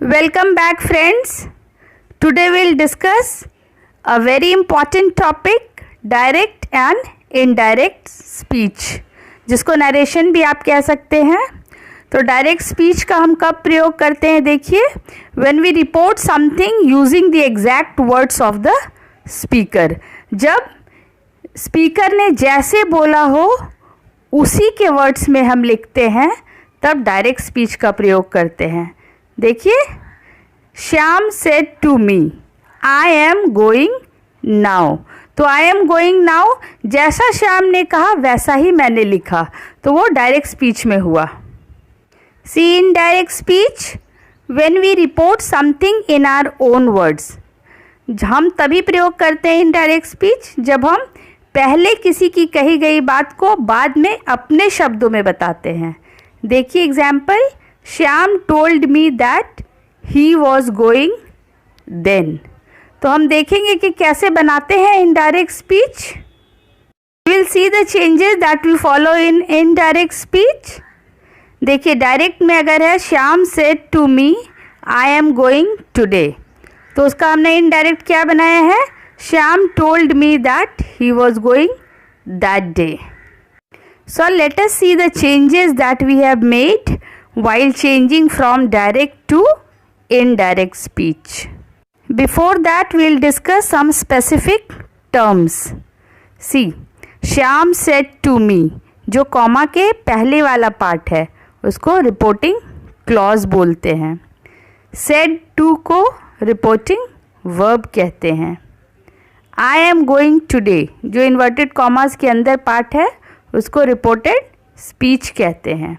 Welcome back friends. Today we'll discuss a very important topic, direct and indirect speech, जिसको narration भी आप कह सकते हैं। तो डायरेक्ट स्पीच का हम कब प्रयोग करते हैं, देखिए, when we report something using the exact words of the speaker, जब स्पीकर ने जैसे बोला हो उसी के वर्ड्स में हम लिखते हैं तब डायरेक्ट स्पीच का प्रयोग करते हैं। देखिए, Shyam said to me I am going now. तो आई एम गोइंग नाउ जैसा श्याम ने कहा वैसा ही मैंने लिखा, तो वो डायरेक्ट स्पीच में हुआ। See in direct speech when we report something in our own words. हम तभी प्रयोग करते हैं इनडायरेक्ट स्पीच जब हम पहले किसी की कही गई बात को बाद में अपने शब्दों में बताते हैं। देखिए example, Shyam told me that he was going then. तो हम देखेंगे कि कैसे बनाते हैं indirect speech. Will see the changes that we follow in indirect speech. देखिए, डायरेक्ट में अगर है Shyam said to me I am going today, तो उसका हमने इनडायरेक्ट क्या बनाया है, Shyam told me that he was going that day. So let us see the changes that we have made while changing from direct to indirect speech. Before that we will discuss some specific terms. See, Shyam said to me, जो comma के पहले वाला part है उसको reporting clause बोलते हैं। said to को reporting verb कहते हैं। I am going today जो इन्वर्टेड कॉमास के अंदर पार्ट है उसको रिपोर्टेड स्पीच कहते हैं।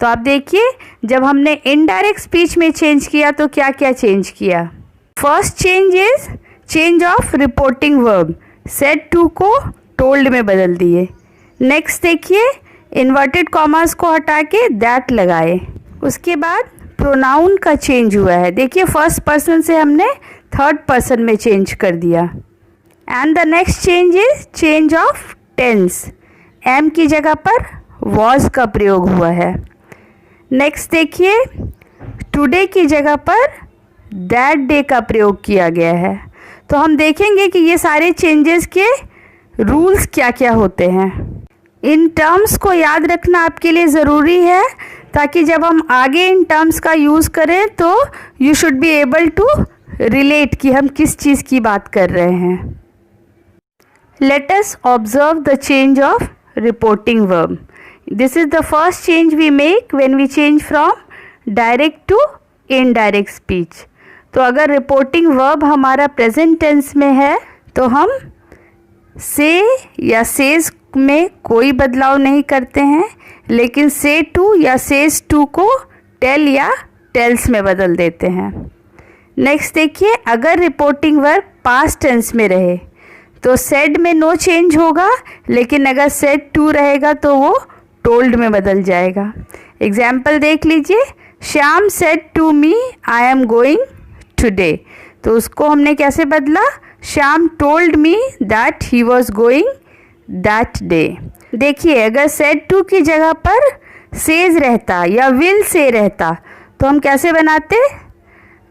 तो आप देखिए, जब हमने इनडायरेक्ट स्पीच में चेंज किया तो क्या क्या चेंज किया। First change is change of reporting verb, said to को टोल्ड में बदल दिए। नेक्स्ट देखिए, इन्वर्टेड कॉमास को हटा के दैट लगाए। उसके बाद प्रोनाउन का चेंज हुआ है। देखिए, फर्स्ट पर्सन से हमने थर्ड पर्सन में चेंज कर दिया। And the next change is change of tense, am की जगह पर वॉज का प्रयोग हुआ है। नेक्स्ट देखिए, टुडे की जगह पर दैट डे का प्रयोग किया गया है। तो हम देखेंगे कि ये सारे चेंजेस के रूल्स क्या क्या होते हैं। इन टर्म्स को याद रखना आपके लिए ज़रूरी है ताकि जब हम आगे इन टर्म्स का यूज़ करें तो you should be able to relate कि हम किस चीज़ की बात कर रहे हैं। Let us observe the change of reporting verb. This is the first change we make when we change from direct to indirect speech. तो अगर रिपोर्टिंग वर्ब हमारा प्रेजेंट टेंस में है तो हम से या सेज में कोई बदलाव नहीं करते हैं, लेकिन से टू या सेज टू को टेल या टेल्स में बदल देते हैं। नेक्स्ट देखिए, अगर रिपोर्टिंग वर्ब पास्ट टेंस में रहे तो सेड में नो चेंज होगा, लेकिन अगर सेड टू रहेगा तो वो टोल्ड में बदल जाएगा। एग्जाम्पल देख लीजिए, Shyam said to me I am going today, तो उसको हमने कैसे बदला, Shyam told me that he was going that day. देखिए, अगर सेड टू की जगह पर सेज रहता या विल से रहता तो हम कैसे बनाते,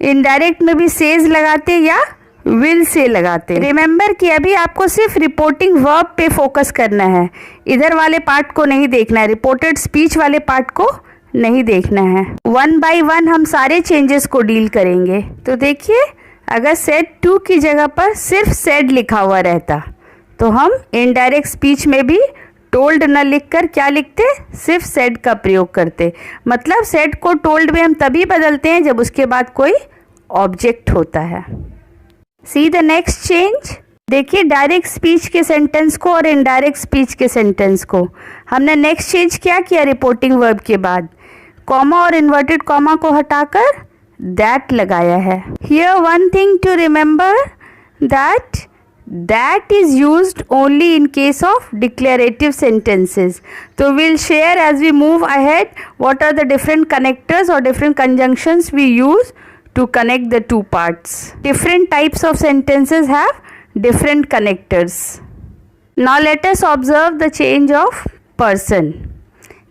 इनडायरेक्ट में भी सेज लगाते या विल से लगाते। रिमेंबर कि अभी आपको सिर्फ रिपोर्टिंग वर्ब पे फोकस करना है, इधर वाले पार्ट को नहीं देखना है, रिपोर्टेड स्पीच वाले पार्ट को नहीं देखना है। वन बाय वन हम सारे चेंजेस को डील करेंगे। तो देखिए, अगर सेड टू की जगह पर सिर्फ सेड लिखा हुआ रहता तो हम इनडायरेक्ट स्पीच में भी टोल्ड न लिखकर क्या लिखते, सिर्फ सेड का प्रयोग करते। मतलब सेड को टोल्ड में हम तभी बदलते हैं जब उसके बाद कोई ऑब्जेक्ट होता है। See the next change. देखिए, डायरेक्ट स्पीच के सेंटेंस को और इनडायरेक्ट स्पीच के सेंटेंस को हमने नेक्स्ट चेंज क्या किया, रिपोर्टिंग वर्ब के बाद कॉमा और इन्वर्टेड कॉमा को हटाकर दैट लगाया है। Here one thing to remember that is used only in case of declarative sentences. तो will share as we move ahead what are the different connectors और different conjunctions we use to connect the two parts. Different types of sentences have different connectors. Now let us observe the change of person.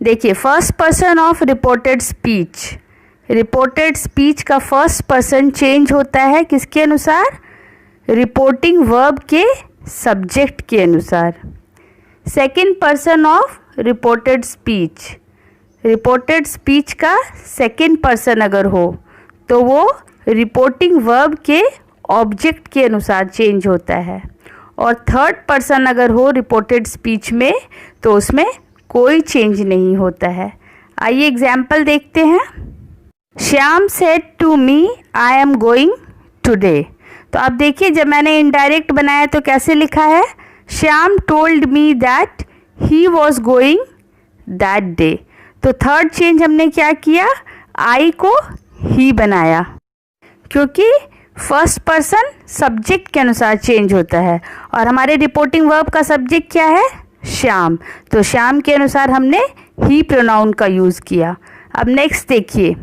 देखिए, first person of reported speech reported speech का first person change होता है किसके अनुसार? Reporting verb के subject के अनुसार। Second person of reported speech का सेकंड पर्सन अगर हो तो वो रिपोर्टिंग वर्ब के ऑब्जेक्ट के अनुसार चेंज होता है। और थर्ड पर्सन अगर हो रिपोर्टेड स्पीच में तो उसमें कोई चेंज नहीं होता है। आइए एग्जाम्पल देखते हैं। Shyam said to me I am going today. तो आप देखिए जब मैंने इनडायरेक्ट बनाया तो कैसे लिखा है? Shyam told me that he was going that day. तो थर्ड चेंज हमने क्या किया? आई को ही बनाया, क्योंकि फर्स्ट पर्सन सब्जेक्ट के अनुसार चेंज होता है और हमारे रिपोर्टिंग वर्ब का सब्जेक्ट क्या है? श्याम। तो श्याम के अनुसार हमने ही प्रोनाउन का यूज़ किया। अब नेक्स्ट देखिए,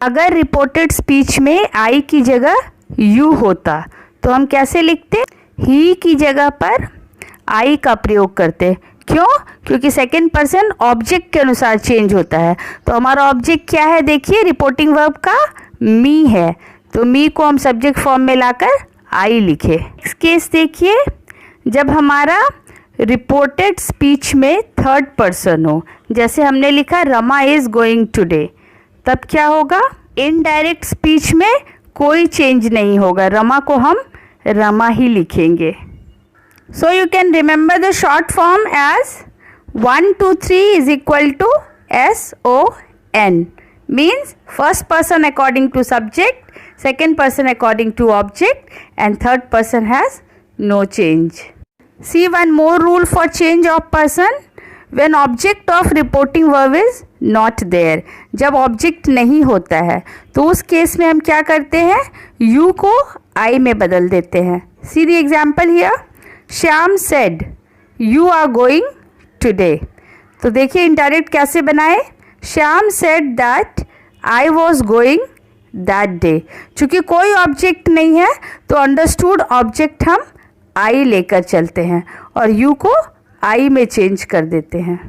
अगर रिपोर्टेड स्पीच में आई की जगह यू होता तो हम कैसे लिखते? ही की जगह पर आई का प्रयोग करते। क्यों? क्योंकि सेकंड पर्सन ऑब्जेक्ट के अनुसार चेंज होता है। तो हमारा ऑब्जेक्ट क्या है? देखिए रिपोर्टिंग वर्ब का मी है, तो मी को हम सब्जेक्ट फॉर्म में लाकर आई लिखे। नेक्स्ट केस देखिए, जब हमारा रिपोर्टेड स्पीच में थर्ड पर्सन हो, जैसे हमने लिखा रमा इज गोइंग टुडे, तब क्या होगा? इनडायरेक्ट स्पीच में कोई चेंज नहीं होगा, रमा को हम रमा ही लिखेंगे। So you can remember the short form as 1 2 3 is equal to SON, means first person according to subject, second person according to object, and third person has no change. See one more rule for change of person. When object of reporting verb is not there, जब object नहीं होता है तो उस case में हम क्या करते हैं? you को I में बदल देते हैं। See the example here. Shyam said you are going today. तो देखिए इनडायरेक्ट कैसे बनाए? Shyam said that I was going that day. चूँकि कोई ऑब्जेक्ट नहीं है तो अंडरस्टूड ऑब्जेक्ट हम आई लेकर चलते हैं और यू को आई में चेंज कर देते हैं।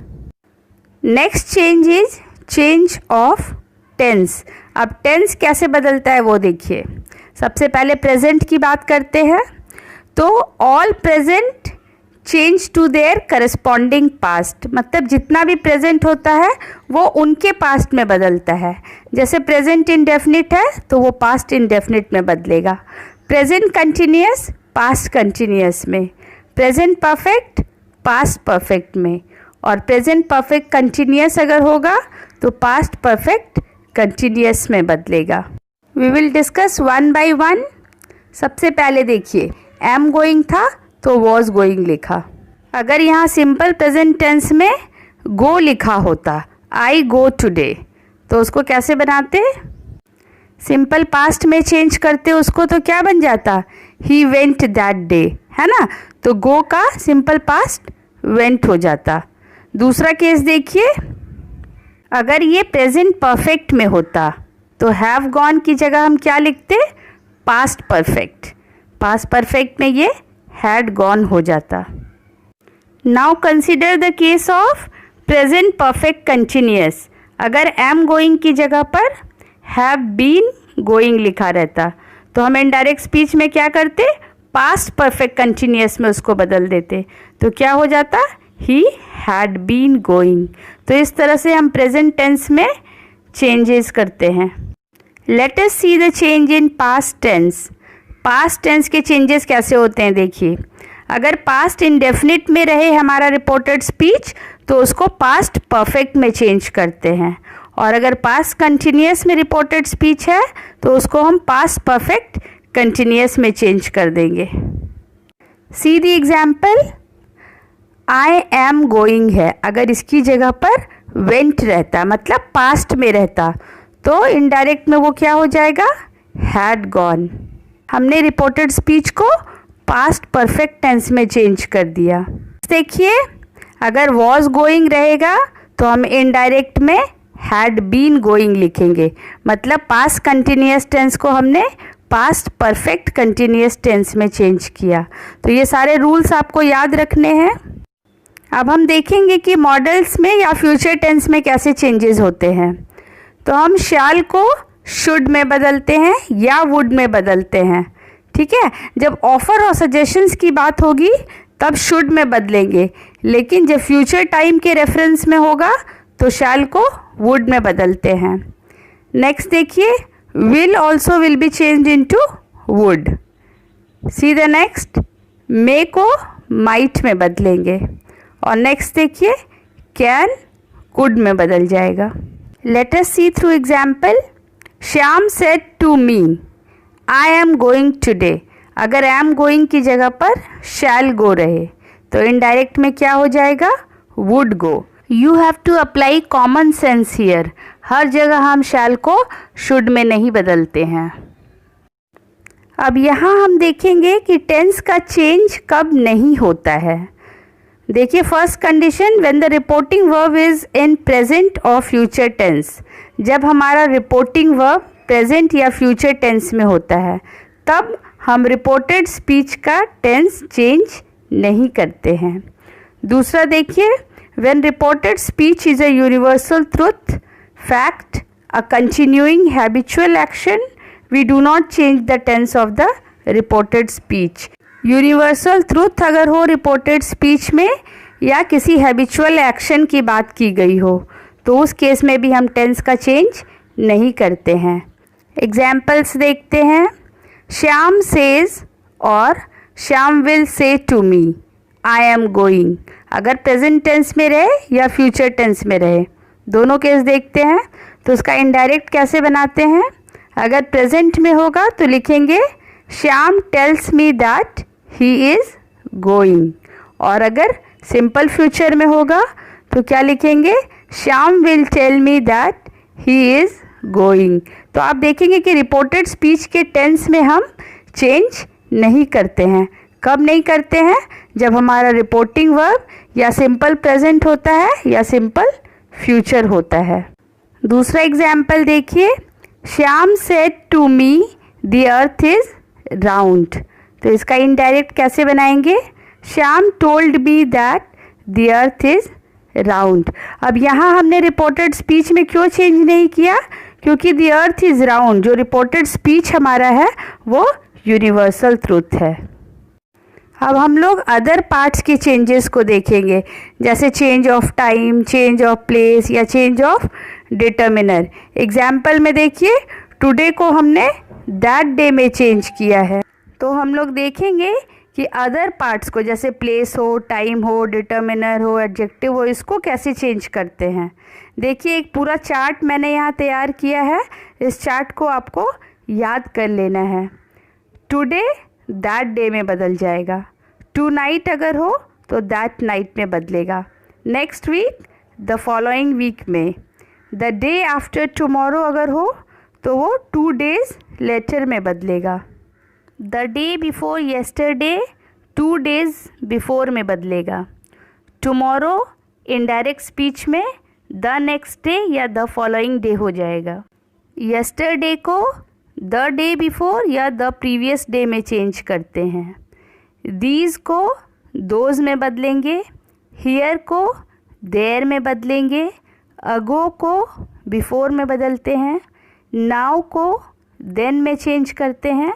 Next change is change of tense. अब टेंस कैसे बदलता है वो देखिए। सबसे पहले प्रेजेंट की बात करते हैं, तो all present change to their corresponding past, मतलब जितना भी प्रेजेंट होता है वो उनके पास्ट में बदलता है। जैसे प्रेजेंट इंडेफिनिट है तो वो पास्ट इंडेफिनिट में बदलेगा, प्रेजेंट कंटिन्यूअस पास्ट कंटिन्यूअस में, प्रेजेंट परफेक्ट पास्ट परफेक्ट में, और प्रेजेंट परफेक्ट कंटिन्यूअस अगर होगा तो पास्ट परफेक्ट कंटिन्यूअस में बदलेगा। We will discuss one by one. सबसे पहले देखिए एम गोइंग था तो वॉज गोइंग लिखा। अगर यहाँ सिंपल प्रेजेंट टेंस में गो लिखा होता, आई गो टुडे, तो उसको कैसे बनाते? सिंपल पास्ट में चेंज करते उसको, तो क्या बन जाता? ही वेंट दैट डे, है ना। तो गो का सिंपल पास्ट वेंट हो जाता। दूसरा केस देखिए, अगर ये प्रेजेंट परफेक्ट में होता तो हैव गॉन की जगह हम क्या लिखते? Past perfect. पास्ट परफेक्ट में ये हैड गॉन हो जाता। Now consider the case of present perfect continuous. अगर एम गोइंग की जगह पर हैव बीन गोइंग लिखा रहता तो हम इनडायरेक्ट स्पीच में क्या करते? पास्ट परफेक्ट कंटिन्यूअस में उसको बदल देते, तो क्या हो जाता? He had been going. तो इस तरह से हम प्रेजेंट टेंस में चेंजेस करते हैं। Let us see the change in past tense. Past tense के चेंजेस कैसे होते हैं देखिए। अगर पास्ट इंडेफिनिट में रहे हमारा रिपोर्टेड स्पीच तो उसको पास्ट परफेक्ट में चेंज करते हैं, और अगर पास्ट कंटिन्यूअस में रिपोर्टेड स्पीच है तो उसको हम पास्ट परफेक्ट कंटिन्यूअस में चेंज कर देंगे। See the example, I am going है, अगर इसकी जगह पर वेंट रहता मतलब पास्ट में रहता तो इनडायरेक्ट में वो क्या हो जाएगा? Had gone. हमने रिपोर्टेड स्पीच को पास्ट परफेक्ट टेंस में चेंज कर दिया। देखिए अगर वॉज गोइंग रहेगा तो हम इनडायरेक्ट में हैड बीन गोइंग लिखेंगे, मतलब पास्ट कंटिन्यूअस टेंस को हमने पास्ट परफेक्ट कंटिन्यूअस टेंस में चेंज किया। तो ये सारे रूल्स आपको याद रखने हैं। अब हम देखेंगे कि मॉडल्स में या फ्यूचर टेंस में कैसे चेंजेस होते हैं। तो हम शैल को शुड में बदलते हैं या वुड में बदलते हैं। ठीक है, जब ऑफर और सजेशंस की बात होगी तब शुड में बदलेंगे, लेकिन जब फ्यूचर टाइम के रेफरेंस में होगा तो शैल को वुड में बदलते हैं। नेक्स्ट देखिए, will also will be change into would. See the next, may को माइट में बदलेंगे। और नेक्स्ट देखिए, कैन कुड में बदल जाएगा। Let us see through example. Shyam said to me I am going today. अगर आई एम गोइंग की जगह पर शैल गो रहे तो इनडायरेक्ट में क्या हो जाएगा, would go. You have to apply common sense here. हर जगह हम शैल को शुड में नहीं बदलते हैं। अब यहाँ हम देखेंगे कि टेंस का चेंज कब नहीं होता है। देखिए, first condition, when the reporting verb is in present और फ्यूचर टेंस। जब हमारा रिपोर्टिंग वर्ब प्रेजेंट या फ्यूचर टेंस में होता है तब हम रिपोर्टेड स्पीच का टेंस चेंज नहीं करते हैं। दूसरा देखिए, when reported speech is a universal truth, fact, a continuing habitual action, we do not change the tense of the reported speech. Universal truth अगर हो रिपोर्टेड स्पीच में या किसी हैबिचुअल एक्शन की बात की गई हो तो उस केस में भी हम टेंस का चेंज नहीं करते हैं। एग्जाम्पल्स देखते हैं। श्याम सेज और Shyam will say to me I am going. अगर प्रेजेंट टेंस में रहे या फ्यूचर टेंस में रहे, दोनों केस देखते हैं तो उसका इनडायरेक्ट कैसे बनाते हैं। अगर प्रेजेंट में होगा तो लिखेंगे Shyam tells me that he is going, और अगर सिंपल फ्यूचर में होगा तो क्या लिखेंगे, Shyam will tell me that he is going. तो आप देखेंगे कि रिपोर्टेड स्पीच के टेंस में हम चेंज नहीं करते हैं। कब नहीं करते हैं, जब हमारा रिपोर्टिंग वर्ब या सिंपल प्रेजेंट होता है या सिंपल फ्यूचर होता है। दूसरा एग्जाम्पल देखिए, Shyam said to me the earth is round. तो इसका इनडायरेक्ट कैसे बनाएंगे, Shyam told me that the earth is round. अब यहाँ हमने रिपोर्टेड स्पीच में क्यों चेंज नहीं किया, क्योंकि द अर्थ इज राउंड जो रिपोर्टेड स्पीच हमारा है वो यूनिवर्सल ट्रूथ है। अब हम लोग अदर पार्ट्स के चेंजेस को देखेंगे, जैसे change of time, change of place या चेंज ऑफ डिटर्मिनर। एग्जाम्पल में देखिए, टुडे को हमने दैट डे में चेंज किया है। तो हम लोग देखेंगे कि अदर पार्ट्स को, जैसे प्लेस हो, टाइम हो, डिटर्मिनर हो, एडजेक्टिव हो, इसको कैसे चेंज करते हैं। देखिए, एक पूरा चार्ट मैंने यहाँ तैयार किया है। इस चार्ट को आपको याद कर लेना है। टुडे दैट डे में बदल जाएगा। टू नाइट अगर हो तो दैट नाइट में बदलेगा। Next week the following week में। द डे आफ्टर टुमारो अगर हो तो वो 2 days लेटर में बदलेगा। The day before yesterday 2 days बिफोर में बदलेगा। टुमारो इनडायरेक्ट स्पीच में द नेक्स्ट डे या द फॉलोइंग डे हो जाएगा। येस्टरडे को द डे बिफोर या द प्रीवियस डे में चेंज करते हैं। दीज को दोज में बदलेंगे। हियर को देयर में बदलेंगे। अगो को बिफोर में बदलते हैं। नाउ को देन में चेंज करते हैं।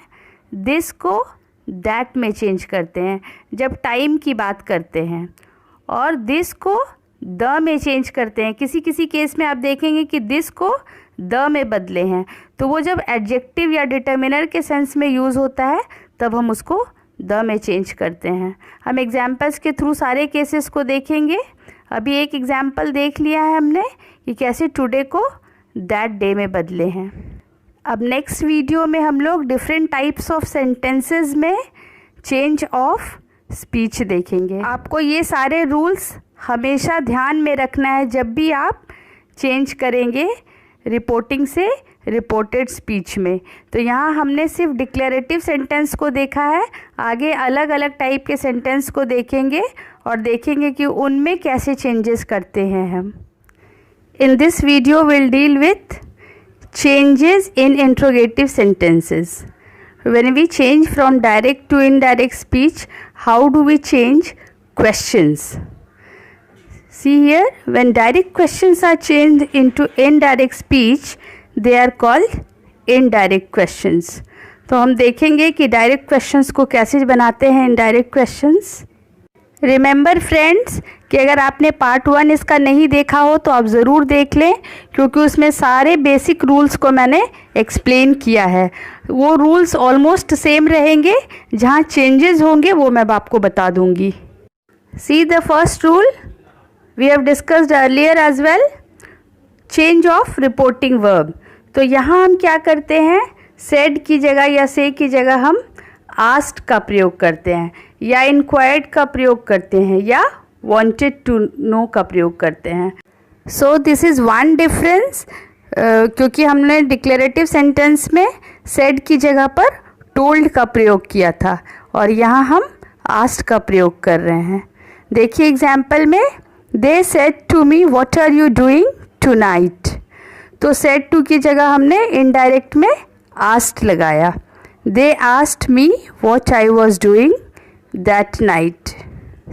दिस को दैट में चेंज करते हैं जब टाइम की बात करते हैं। और दिस को द में चेंज करते हैं। किसी किसी केस में आप देखेंगे कि दिस को द में बदले हैं, तो वो जब एडजेक्टिव या डिटर्मिनर के सेंस में यूज़ होता है तब हम उसको द में चेंज करते हैं। हम एग्जाम्पल्स के थ्रू सारे केसेस को देखेंगे। अभी एक एग्जाम्पल देख लिया है हमने कि कैसे टुडे को दैट डे में बदले हैं। अब नेक्स्ट वीडियो में हम लोग डिफरेंट टाइप्स ऑफ सेंटेंसेस में चेंज ऑफ स्पीच देखेंगे। आपको ये सारे रूल्स हमेशा ध्यान में रखना है जब भी आप चेंज करेंगे रिपोर्टिंग से रिपोर्टेड स्पीच में। तो यहाँ हमने सिर्फ डिक्लेरेटिव सेंटेंस को देखा है, आगे अलग अलग टाइप के सेंटेंस को देखेंगे और देखेंगे कि उनमें कैसे चेंजेस करते हैं हम। In this video will deal with changes in interrogative sentences. When we change from direct to indirect speech, how do we change questions? See here, when direct questions are changed into indirect speech, they are called indirect questions. तो हम देखेंगे कि direct questions को कैसे बनाते हैं indirect questions. Remember friends कि अगर आपने पार्ट 1 इसका नहीं देखा हो तो आप ज़रूर देख लें, क्योंकि उसमें सारे बेसिक रूल्स को मैंने एक्सप्लेन किया है। वो रूल्स ऑलमोस्ट सेम रहेंगे, जहाँ चेंजेस होंगे वो मैं आपको बता दूंगी। See the first rule we have discussed earlier as well, change of reporting verb. तो यहाँ हम क्या करते हैं, सेड की जगह या से की जगह हम आस्क्ड का प्रयोग करते हैं, या इंक्वायर्ड का प्रयोग करते हैं, या वांटेड टू नो का प्रयोग करते हैं। So this is one difference, क्योंकि हमने डिक्लेरेटिव सेंटेंस में सेड की जगह पर टोल्ड का प्रयोग किया था और यहाँ हम आस्क्ड का प्रयोग कर रहे हैं। देखिए एग्जाम्पल में, they said to me what are you doing tonight. तो सेड टू की जगह हमने इनडायरेक्ट में आस्क्ड लगाया। They asked me what I was doing that night.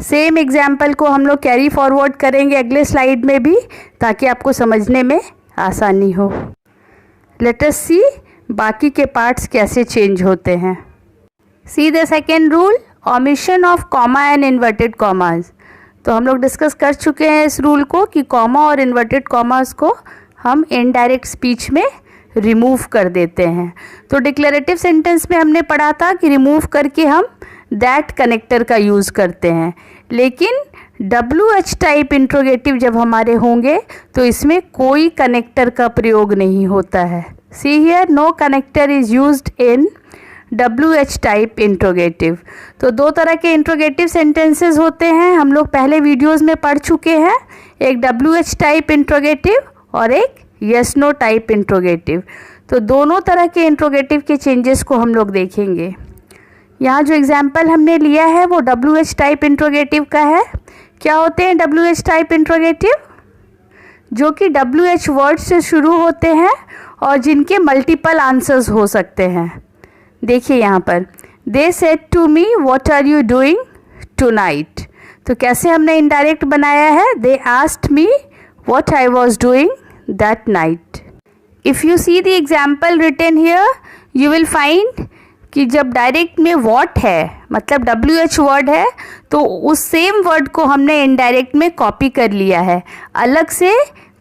Same example को हम लोग कैरी फॉरवर्ड करेंगे अगले स्लाइड में भी, ताकि आपको समझने में आसानी हो। लेट अस सी बाकी के पार्ट्स कैसे चेंज होते हैं। See the second rule, omission of comma and inverted commas. तो हम लोग डिस्कस कर चुके हैं इस रूल को कि कॉमा और इन्वर्टेड कॉमाज को हम इनडायरेक्ट स्पीच में रिमूव कर देते हैं। तो डिक्लेरेटिव सेंटेंस में हमने पढ़ा था कि रिमूव करके हम दैट कनेक्टर का यूज़ करते हैं, लेकिन WH टाइप इंट्रोगेटिव जब हमारे होंगे तो इसमें कोई कनेक्टर का प्रयोग नहीं होता है। See here, no connector is used in WH type interrogative. तो दो तरह के इंट्रोगेटिव सेंटेंसेस होते हैं, हम लोग पहले वीडियोस में पढ़ चुके हैं, एक WH टाइप इंट्रोगेटिव और एक यस नो टाइप इंट्रोगेटिव। तो दोनों तरह के इंट्रोगेटिव के चेंजेस को हम लोग देखेंगे। यहाँ जो एग्जाम्पल हमने लिया है वो WH टाइप इंट्रोगेटिव का है। क्या होते हैं WH टाइप इंट्रोगेटिव? जो कि WH वर्ड से शुरू होते हैं और जिनके मल्टीपल आंसर्स हो सकते हैं। देखिए यहाँ पर, they said to me what are you doing tonight. तो कैसे हमने इनडायरेक्ट बनाया है, they asked me what I was doing that night. If you see the example written here, you will find कि जब डायरेक्ट में व्हाट है, मतलब WH वर्ड है, तो उस सेम वर्ड को हमने इनडायरेक्ट में कॉपी कर लिया है, अलग से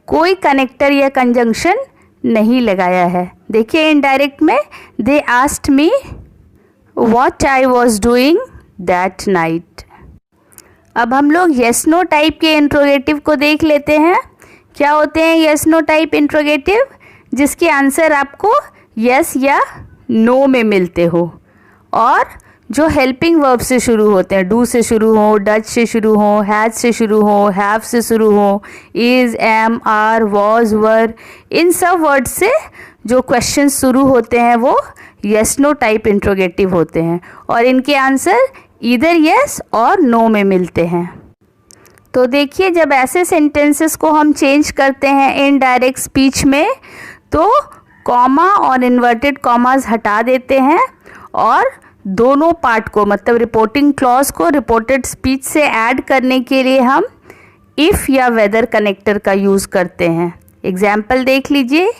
कोई कनेक्टर या कंजंक्शन नहीं लगाया है। देखिए इनडायरेक्ट में, दे asked me what I was doing that night. अब हम लोग येस नो टाइप के इंट्रोगेटिव को देख लेते हैं। क्या होते हैं येस नो टाइप इंट्रोगेटिव? जिसके आंसर आपको येस या नो में मिलते हो और जो हेल्पिंग वर्ब से शुरू होते हैं, डू से शुरू हो, डज से शुरू हो, हैज से शुरू हो, हैव से शुरू हो, इज़, एम, आर, वॉज, वर, इन सब वर्ड से जो क्वेश्चन शुरू होते हैं वो येस नो टाइप इंट्रोगेटिव होते हैं और इनके आंसर ईदर येस और नो में मिलते हैं। तो देखिए, जब ऐसे सेंटेंसेस को हम चेंज करते हैं इनडायरेक्ट स्पीच में, तो कॉमा और इन्वर्टेड कॉमास हटा देते हैं और दोनों पार्ट को, मतलब रिपोर्टिंग क्लॉज को रिपोर्टेड स्पीच से ऐड करने के लिए हम इफ़ या वेदर कनेक्टर का यूज़ करते हैं। एग्जाम्पल देख लीजिए,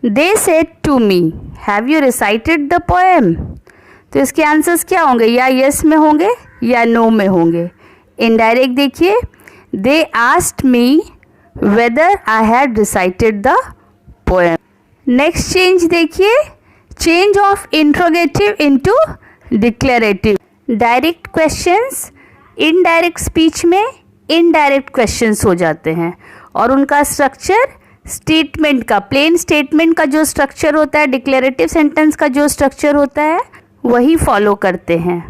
they said to me have you recited the poem. तो इसके आंसर्स क्या होंगे, या यस में होंगे या नो में होंगे। इनडायरेक्ट देखिए, they asked me whether I had recited the poem. Next change देखिए, change of interrogative into declarative. Direct questions indirect speech में इनडायरेक्ट क्वेश्चंस हो जाते हैं और उनका स्ट्रक्चर स्टेटमेंट का, प्लेन स्टेटमेंट का जो स्ट्रक्चर होता है, डिक्लेरेटिव सेंटेंस का जो स्ट्रक्चर होता है वही फॉलो करते हैं।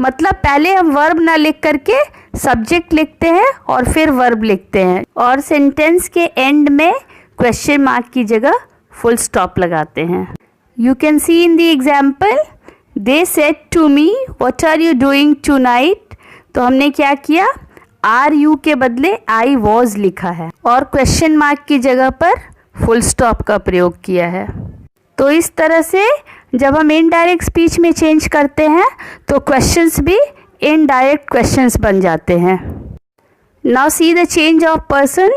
मतलब पहले हम वर्ब ना लिख करके सब्जेक्ट लिखते हैं और फिर वर्ब लिखते हैं और सेंटेंस के एंड में क्वेश्चन मार्क की जगह फुल स्टॉप लगाते हैं। You can see in the example, they said to me what are you doing tonight. तो हमने क्या किया, आर यू के बदले आई वॉज लिखा है और क्वेश्चन मार्क की जगह पर फुल स्टॉप का प्रयोग किया है। तो इस तरह से जब हम इनडायरेक्ट स्पीच में चेंज करते हैं तो क्वेश्चंस भी इनडायरेक्ट क्वेश्चंस बन जाते हैं। Now see the change of person.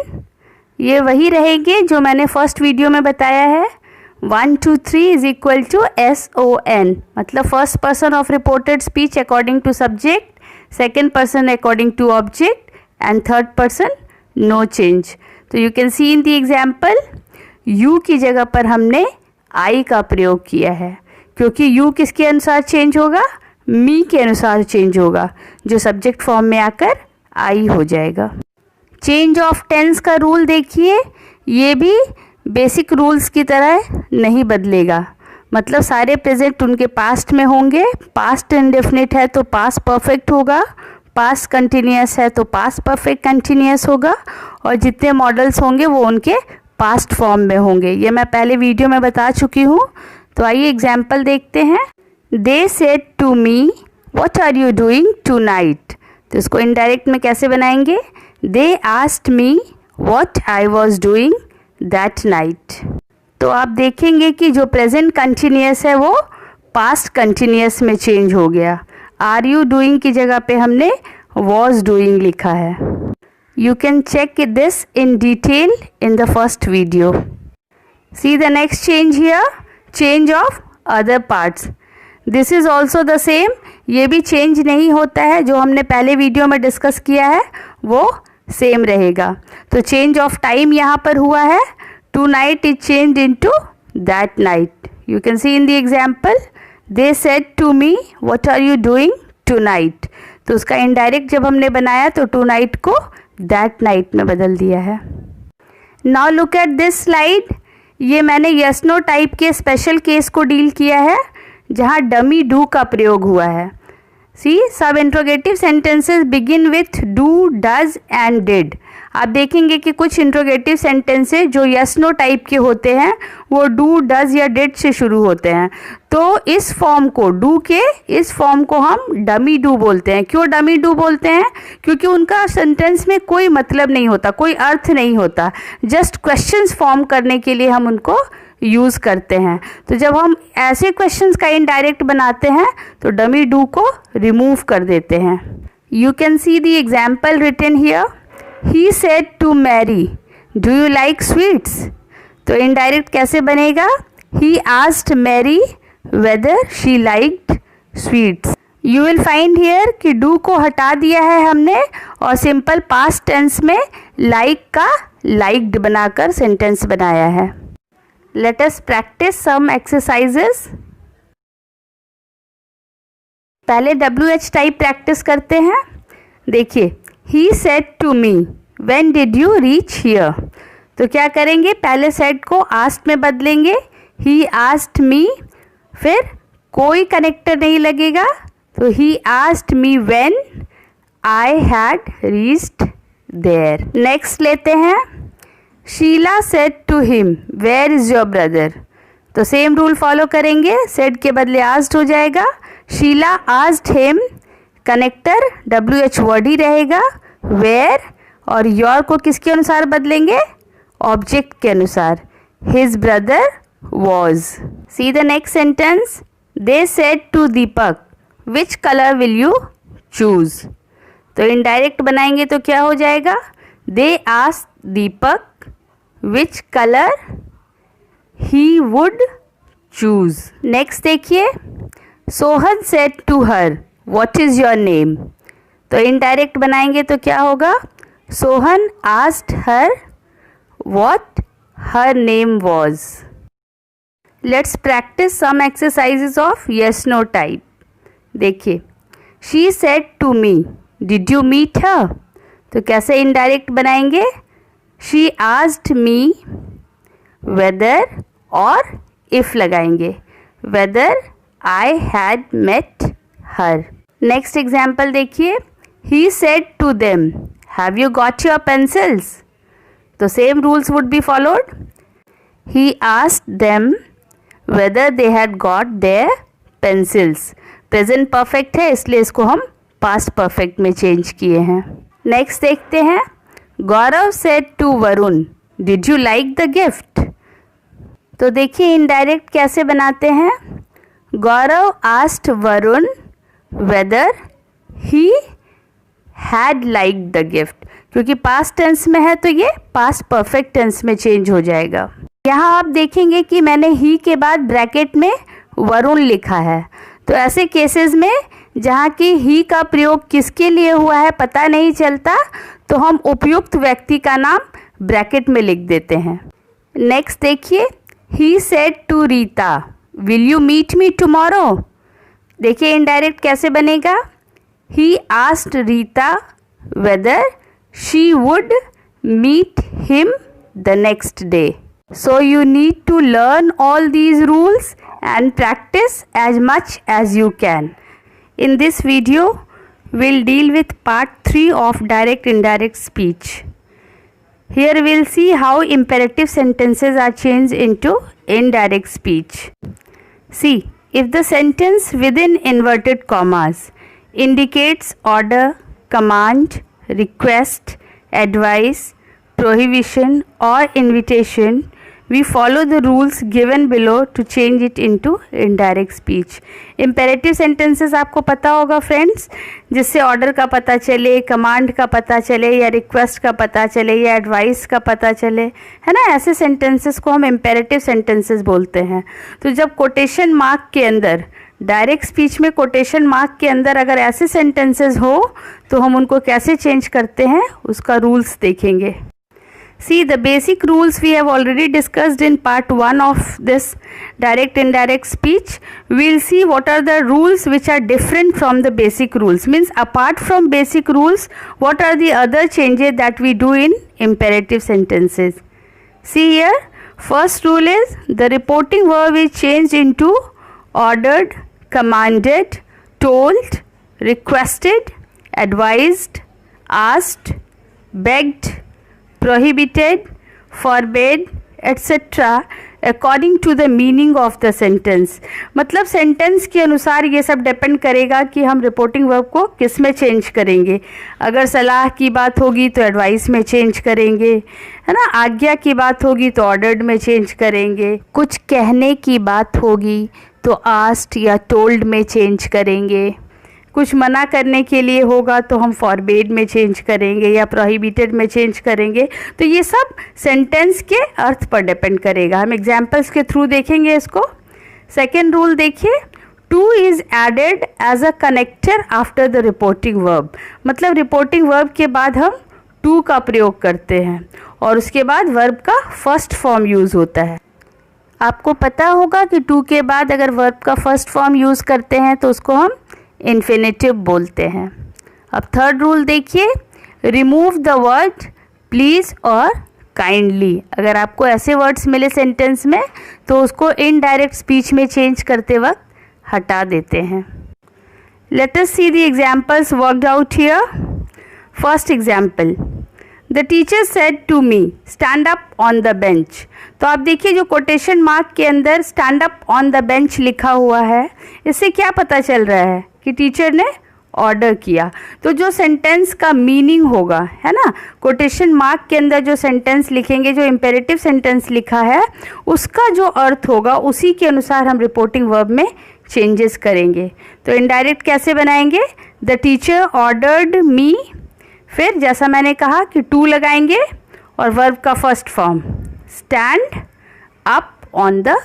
ये वही रहेंगे जो मैंने फर्स्ट वीडियो में बताया है, 1 2 3 इज इक्वल टू SON, मतलब first person of reported speech according to subject, second person according to object and third person no change. तो you can see in the example you की जगह पर हमने आई का प्रयोग किया है, क्योंकि यू किसके अनुसार चेंज होगा, मी के अनुसार चेंज होगा, जो सब्जेक्ट फॉर्म में आकर आई हो जाएगा। चेंज ऑफ टेंस का रूल देखिए, ये भी बेसिक रूल्स की तरह नहीं बदलेगा, मतलब सारे प्रेजेंट उनके पास्ट में होंगे, पास्ट इंडेफिनिट है तो पास्ट परफेक्ट होगा, पास्ट कंटिन्यूअस है तो पास्ट परफेक्ट कंटिन्यूअस होगा, और जितने मॉडल्स होंगे वो उनके पास्ट फॉर्म में होंगे। ये मैं पहले वीडियो में बता चुकी हूँ। तो आइए एग्जाम्पल देखते हैं। They said to me what are you doing tonight, तो इसको इनडायरेक्ट में कैसे बनाएंगे, they asked me what I was doing that night. तो आप देखेंगे कि जो प्रेजेंट कंटिन्यूअस है वो पास्ट कंटिन्यूअस में चेंज हो गया। आर यू डूइंग की जगह पे हमने वॉज डूइंग लिखा है। You can check this in detail in the first video. See the next change here, change of other parts. This is also the same, ये भी चेंज नहीं होता है, जो हमने पहले वीडियो में डिस्कस किया है वो सेम रहेगा। तो चेंज ऑफ टाइम यहाँ पर हुआ है, tonight is change into that night. You can see in the example they said to me what are you doing tonight, तो उसका इनडायरेक्ट जब हमने बनाया तो टू नाइट को दैट नाइट में बदल दिया है। Now look at this slide, ये मैंने यस नो टाइप के स्पेशल केस को डील किया है जहाँ डमी डू का प्रयोग हुआ है। सी सब interrogative sentences begin with do, does and did. आप देखेंगे कि कुछ इंट्रोगेटिव सेंटेंसेस जो यस नो टाइप के होते हैं वो डू, डज या डिड से शुरू होते हैं। तो इस फॉर्म को, डू के इस फॉर्म को हम डमी डू बोलते हैं। क्यों डमी डू बोलते हैं, क्योंकि उनका सेंटेंस में कोई मतलब नहीं होता, कोई अर्थ नहीं होता, जस्ट क्वेश्चंस फॉर्म करने के लिए हम उनको यूज़ करते हैं। तो जब हम ऐसे क्वेश्चंस का इनडायरेक्ट बनाते हैं तो डमी डू को रिमूव कर देते हैं। You can see the example written here, he said to Mary do you like sweets, तो इनडायरेक्ट कैसे बनेगा, he asked Mary whether she liked sweets. You will find here कि डू को हटा दिया है हमने और सिंपल पास्ट टेंस में लाइक का लाइक्ड बनाकर सेंटेंस बनाया है। Let us practice some exercises. पहले WH टाइप प्रैक्टिस करते हैं। देखिए, he said to me, when did you reach here? तो क्या करेंगे, पहले said को asked में बदलेंगे, he asked me, फिर कोई कनेक्टर नहीं लगेगा तो he asked me when I had reached there. Next लेते हैं, Sheela said to him where is your brother, तो सेम रूल फॉलो करेंगे, सेड के बदले आस्क्ड हो जाएगा। Sheela asked him, connector WH word ही रहेगा, वेयर और योर को किसके अनुसार बदलेंगे, ऑब्जेक्ट के अनुसार, his brother was. See the next sentence, they said to Deepak which colour will you choose, तो इनडायरेक्ट बनाएंगे तो क्या हो जाएगा, they asked Deepak which color he would choose. Next देखिए, Sohan said to her what is your name, तो indirect बनाएंगे तो क्या होगा, Sohan asked her what her name was. Let's practice some exercises of yes no type. देखिए, she said to me did you meet her, तो कैसे indirect बनाएंगे, She asked me whether और if लगाएंगे, whether I had met her. Next example देखिए, he said to them have you got your pencils, तो same rules would be followed. He asked them whether they had got their pencils. Present perfect है इसलिए इसको हम past perfect में change किए हैं। Next देखते हैं, Gaurav said to Varun did you like the gift, तो देखिए इनडायरेक्ट कैसे बनाते हैं, Gaurav asked Varun whether he had like the gift, क्योंकि पास्ट टेंस में है तो ये पास्ट परफेक्ट टेंस में चेंज हो जाएगा। यहाँ आप देखेंगे कि मैंने ही के बाद ब्रैकेट में वरुण लिखा है। तो ऐसे केसेस में जहाँ की ही का प्रयोग किसके लिए हुआ है पता नहीं चलता, तो हम उपयुक्त व्यक्ति का नाम ब्रैकेट में लिख देते हैं। नेक्स्ट देखिए, he said to Rita will you meet me tomorrow. देखिए इनडायरेक्ट कैसे बनेगा, he asked Rita whether she would meet him the next day. So you need to learn all these rules and practice as much as you can. In this video, we'll deal with part 3 of direct indirect speech. Here we'll see how imperative sentences are changed into indirect speech. See, if the sentence within inverted commas indicates order, command, request, advice, prohibition or invitation, we follow the rules given below to change it into indirect speech. Imperative sentences आपको पता होगा friends, जिससे order का पता चले, command का पता चले, या रिक्वेस्ट का पता चले, या एडवाइस का पता चले, है ना। ऐसे सेंटेंसेस को हम इम्पेरेटिव सेंटेंसेस बोलते हैं। तो जब कोटेशन मार्क के अंदर, डायरेक्ट स्पीच में कोटेशन मार्क के अंदर अगर ऐसे सेंटेंसेस हो तो हम उनको कैसे चेंज करते हैं उसका रूल्स देखेंगे। See, the basic rules we have already discussed in part 1 of this direct indirect speech. We'll see what are the rules which are different from the basic rules. Means apart from basic rules, what are the other changes that we do in imperative sentences. See here, first rule is the reporting verb is changed into ordered, commanded, told, requested, advised, asked, begged, prohibited, forbade, etc. according to the meaning of the sentence. मतलब sentence के अनुसार ये सब depend करेगा कि हम reporting verb को किस में चेंज करेंगे। अगर सलाह की बात होगी तो एडवाइस में चेंज करेंगे, है ना। आज्ञा की बात होगी तो ऑर्डर्ड में चेंज करेंगे। कुछ कहने की बात होगी तो आस्क्ड या टोल्ड में चेंज करेंगे। कुछ मना करने के लिए होगा तो हम फॉरबेड में चेंज करेंगे या प्रोहिबिटेड में चेंज करेंगे। तो ये सब सेंटेंस के अर्थ पर डिपेंड करेगा। हम एग्जाम्पल्स के थ्रू देखेंगे इसको। सेकेंड रूल देखिए, to is added as a connector after the reporting verb. मतलब रिपोर्टिंग वर्ब के बाद हम टू का प्रयोग करते हैं और उसके बाद वर्ब का फर्स्ट फॉर्म यूज़ होता है। आपको पता होगा कि टू के बाद अगर वर्ब का फर्स्ट फॉर्म यूज़ करते हैं तो उसको हम इन्फिनेटिव बोलते हैं। अब थर्ड रूल देखिए, रिमूव द वर्ड प्लीज़ और काइंडली। अगर आपको ऐसे वर्ड्स मिले सेंटेंस में तो उसको इनडायरेक्ट स्पीच में चेंज करते वक्त हटा देते हैं। Let us see the examples worked out here. First example, the teacher said to me stand up on the bench. तो आप देखिए जो कोटेशन मार्क के अंदर stand up on the bench लिखा हुआ है, इससे क्या पता चल रहा है कि टीचर ने ऑर्डर किया। तो जो सेंटेंस का मीनिंग होगा, है ना, कोटेशन मार्क के अंदर जो सेंटेंस लिखेंगे, जो इम्पेरेटिव सेंटेंस लिखा है उसका जो अर्थ होगा उसी के अनुसार हम रिपोर्टिंग वर्ब में चेंजेस करेंगे। तो इनडायरेक्ट कैसे बनाएंगे, द टीचर ऑर्डर्ड मी, फिर जैसा मैंने कहा कि टू लगाएंगे और वर्ब का first form stand up on the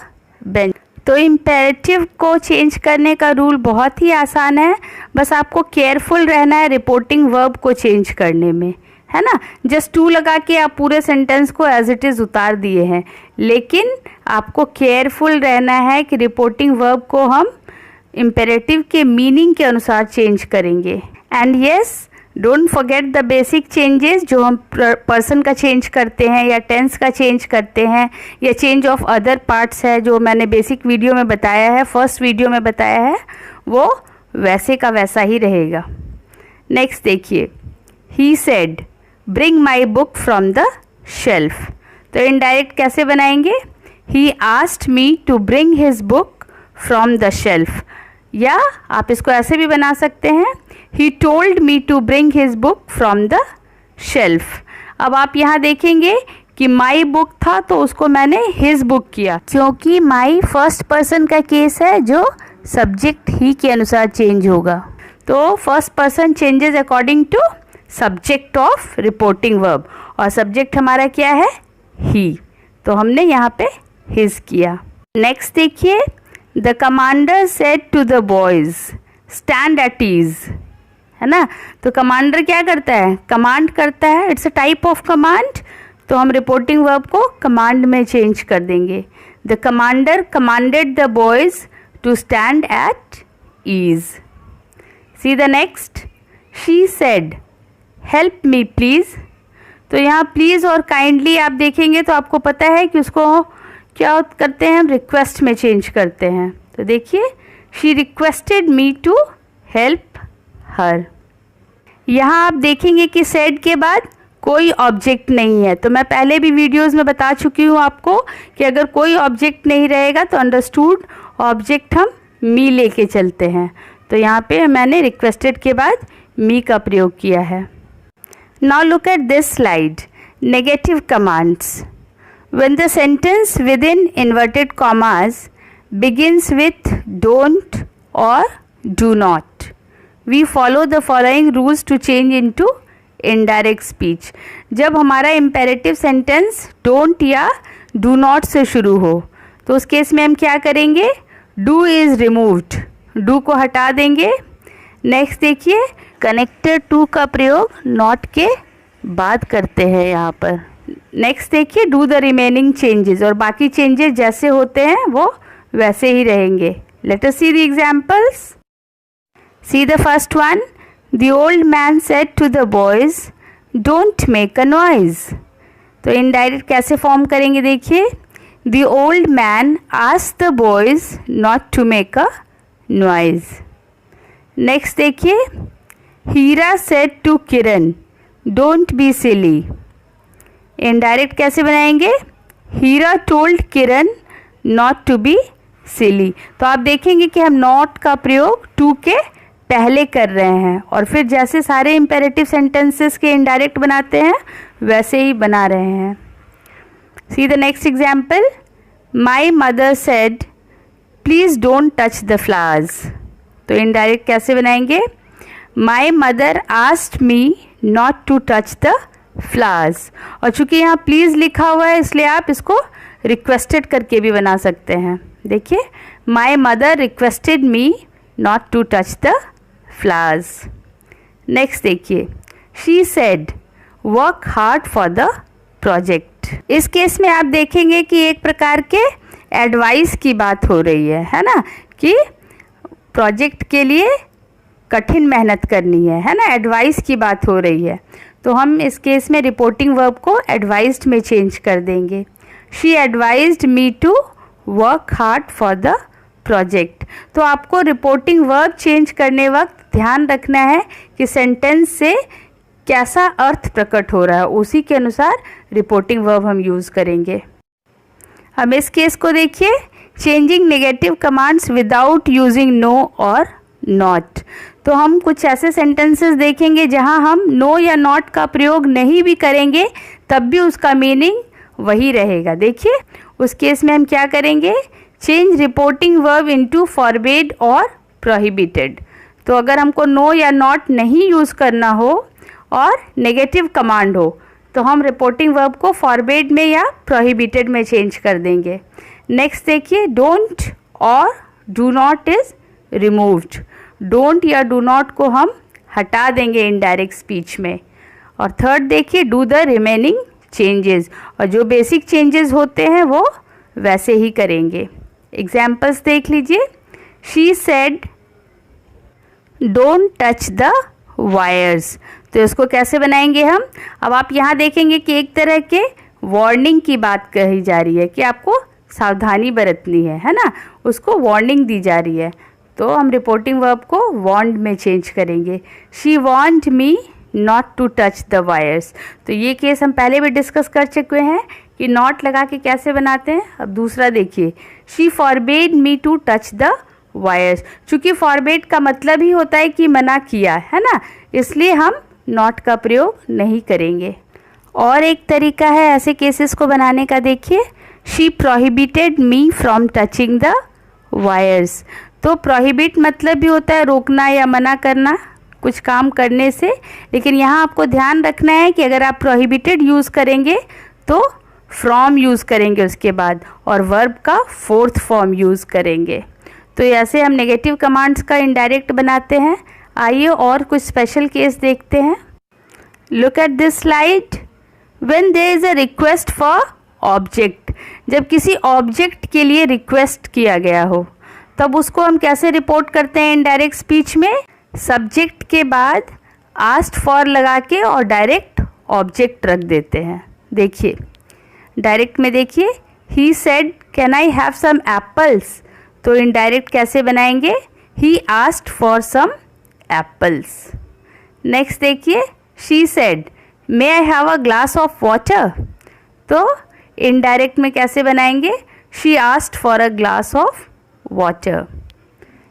bench. तो इम्पेरेटिव को चेंज करने का रूल बहुत ही आसान है, बस आपको केयरफुल रहना है रिपोर्टिंग वर्ब को चेंज करने में, है ना। जस्ट टू लगा के आप पूरे सेंटेंस को एज इट इज़ उतार दिए हैं, लेकिन आपको केयरफुल रहना है कि रिपोर्टिंग वर्ब को हम इम्पेरेटिव के मीनिंग के अनुसार चेंज करेंगे। And yes, don't forget the basic changes जो हम पर्सन का चेंज करते हैं या टेंस का चेंज करते हैं या चेंज ऑफ अदर पार्ट्स है जो मैंने बेसिक वीडियो में बताया है, फर्स्ट वीडियो में बताया है, वो वैसे का वैसा ही रहेगा। नेक्स्ट देखिए, he said bring my book from the shelf. तो इनडायरेक्ट कैसे बनाएंगे, he asked me to bring his book from the shelf, या आप इसको ऐसे भी बना सकते हैं, he told me to bring his book from the shelf. अब आप यहाँ देखेंगे कि माई बुक था तो उसको मैंने हिज बुक किया, क्योंकि माई फर्स्ट पर्सन का केस है जो सब्जेक्ट ही के अनुसार चेंज होगा। तो first person changes according to subject of reporting verb, और सब्जेक्ट हमारा क्या है, ही। तो हमने यहाँ पे हिज किया। नेक्स्ट देखिए, the commander said to the boys stand at ease, है ना। तो कमांडर क्या करता है, कमांड करता है, it's a type of command. तो हम रिपोर्टिंग वर्ब को कमांड में चेंज कर देंगे। The commander commanded the boys to stand at ease. See the next, she said help me please. तो यहाँ प्लीज़ और काइंडली आप देखेंगे तो आपको पता है कि उसको क्या करते हैं, हम रिक्वेस्ट में चेंज करते हैं। तो देखिए, she requested me to help her. यहाँ आप देखेंगे कि सेड के बाद कोई ऑब्जेक्ट नहीं है। तो मैं पहले भी वीडियोस में बता चुकी हूँ आपको कि अगर कोई ऑब्जेक्ट नहीं रहेगा तो अंडरस्टूड ऑब्जेक्ट हम मी लेके चलते हैं। तो यहाँ पे मैंने रिक्वेस्टेड के बाद मी का प्रयोग किया है। Now look at this slide, negative commands. When the sentence within inverted commas begins with don't or do not, we follow the following rules to change into indirect speech. जब हमारा imperative sentence don't या do not से शुरू हो तो उस case में हम क्या करेंगे, do is removed, do को हटा देंगे। नेक्स्ट देखिए, connected to का प्रयोग not के बाद करते हैं यहाँ पर। नेक्स्ट देखिए, डू द रिमेनिंग चेंजेस, और बाकी चेंजेस जैसे होते हैं वो वैसे ही रहेंगे। Let us see the examples. See the first one, the old man said to the boys don't make a noise. तो इनडायरेक्ट कैसे फॉर्म करेंगे, देखिए, the old man asked the boys not to make a noise. Next देखिए, Heera said to Kiran don't be silly. Indirect कैसे बनाएंगे, Heera told Kiran not to be silly. तो आप देखेंगे कि हम नॉट का प्रयोग टू के पहले कर रहे हैं और फिर जैसे सारे इंपेरेटिव सेंटेंसेस के इनडायरेक्ट बनाते हैं वैसे ही बना रहे हैं। See the next example, my mother said please don't touch the flowers. तो इनडायरेक्ट कैसे बनाएंगे, my mother asked me not to touch the flowers. और चूंकि यहाँ प्लीज़ लिखा हुआ है इसलिए आप इसको रिक्वेस्टेड करके भी बना सकते हैं। देखिए, my mother requested me not to touch the flowers. Next देखिए, she said work hard for the project. इस केस में आप देखेंगे कि एक प्रकार के एडवाइस की बात हो रही है ना, कि प्रोजेक्ट के लिए कठिन मेहनत करनी है ना, एडवाइस की बात हो रही है। तो हम इस केस में रिपोर्टिंग वर्ब को एडवाइज्ड में चेंज कर देंगे। She advised me to work hard for the project. तो आपको रिपोर्टिंग वर्ब चेंज करने वक्त ध्यान रखना है कि सेंटेंस से कैसा अर्थ प्रकट हो रहा है, उसी के अनुसार रिपोर्टिंग वर्ब हम यूज़ करेंगे। अब इस केस को देखिए, changing negative commands without using no और नॉट। तो हम कुछ ऐसे सेंटेंसेस देखेंगे जहां हम नो या नॉट का प्रयोग नहीं भी करेंगे तब भी उसका मीनिंग वही रहेगा। देखिए, उस केस में हम क्या करेंगे, change reporting verb into forbid और प्रोहिबिटेड। तो अगर हमको नो या नॉट नहीं यूज़ करना हो और नेगेटिव कमांड हो तो हम रिपोर्टिंग वर्ब को फॉरबिड में या प्रोहिबिटेड में चेंज कर देंगे। नेक्स्ट देखिए, डोंट और do not is removed. Don't या डू नॉट को हम हटा देंगे इनडायरेक्ट स्पीच में। और थर्ड देखिए, डू द रिमेनिंग चेंजेस, और जो बेसिक चेंजेस होते हैं वो वैसे ही करेंगे। एग्जाम्पल्स देख लीजिए, she said don't touch the wires. तो इसको कैसे बनाएंगे हम, अब आप यहाँ देखेंगे कि एक तरह के वार्निंग की बात कही जा रही है कि आपको सावधानी बरतनी है ना, उसको वार्निंग दी जा रही है। तो हम रिपोर्टिंग वर्ब को वार्नड में चेंज करेंगे। She warned me not to touch the wires. तो ये केस हम पहले भी डिस्कस कर चुके हैं कि नॉट लगा के कैसे बनाते हैं। अब दूसरा देखिए, she forbade me to touch the wires. चूँकि फॉरबेड का मतलब ही होता है कि मना किया है ना, इसलिए हम नॉट का प्रयोग नहीं करेंगे। और एक तरीका है ऐसे केसेस को बनाने का, देखिए, she prohibited me from touching the wires. तो प्रोहिबिट मतलब भी होता है रोकना या मना करना कुछ काम करने से, लेकिन यहाँ आपको ध्यान रखना है कि अगर आप प्रोहिबिटेड यूज़ करेंगे तो फ्रॉम यूज़ करेंगे उसके बाद, और वर्ब का फोर्थ फॉर्म यूज़ करेंगे। तो ऐसे हम नेगेटिव कमांड्स का इनडायरेक्ट बनाते हैं। आइए और कुछ स्पेशल केस देखते हैं। Look at this slide. When there is a request for object, जब किसी ऑब्जेक्ट के लिए रिक्वेस्ट किया गया हो तब उसको हम कैसे रिपोर्ट करते हैं इनडायरेक्ट स्पीच में? सब्जेक्ट के बाद आस्क्ड फॉर लगा के और डायरेक्ट ऑब्जेक्ट रख देते हैं। देखिए डायरेक्ट में देखिए, he said can I have some apples, तो इनडायरेक्ट कैसे बनाएंगे? He asked for some apples. Next देखिए, she said may I have a glass of water, तो इनडायरेक्ट में कैसे बनाएंगे? She asked for a glass of water.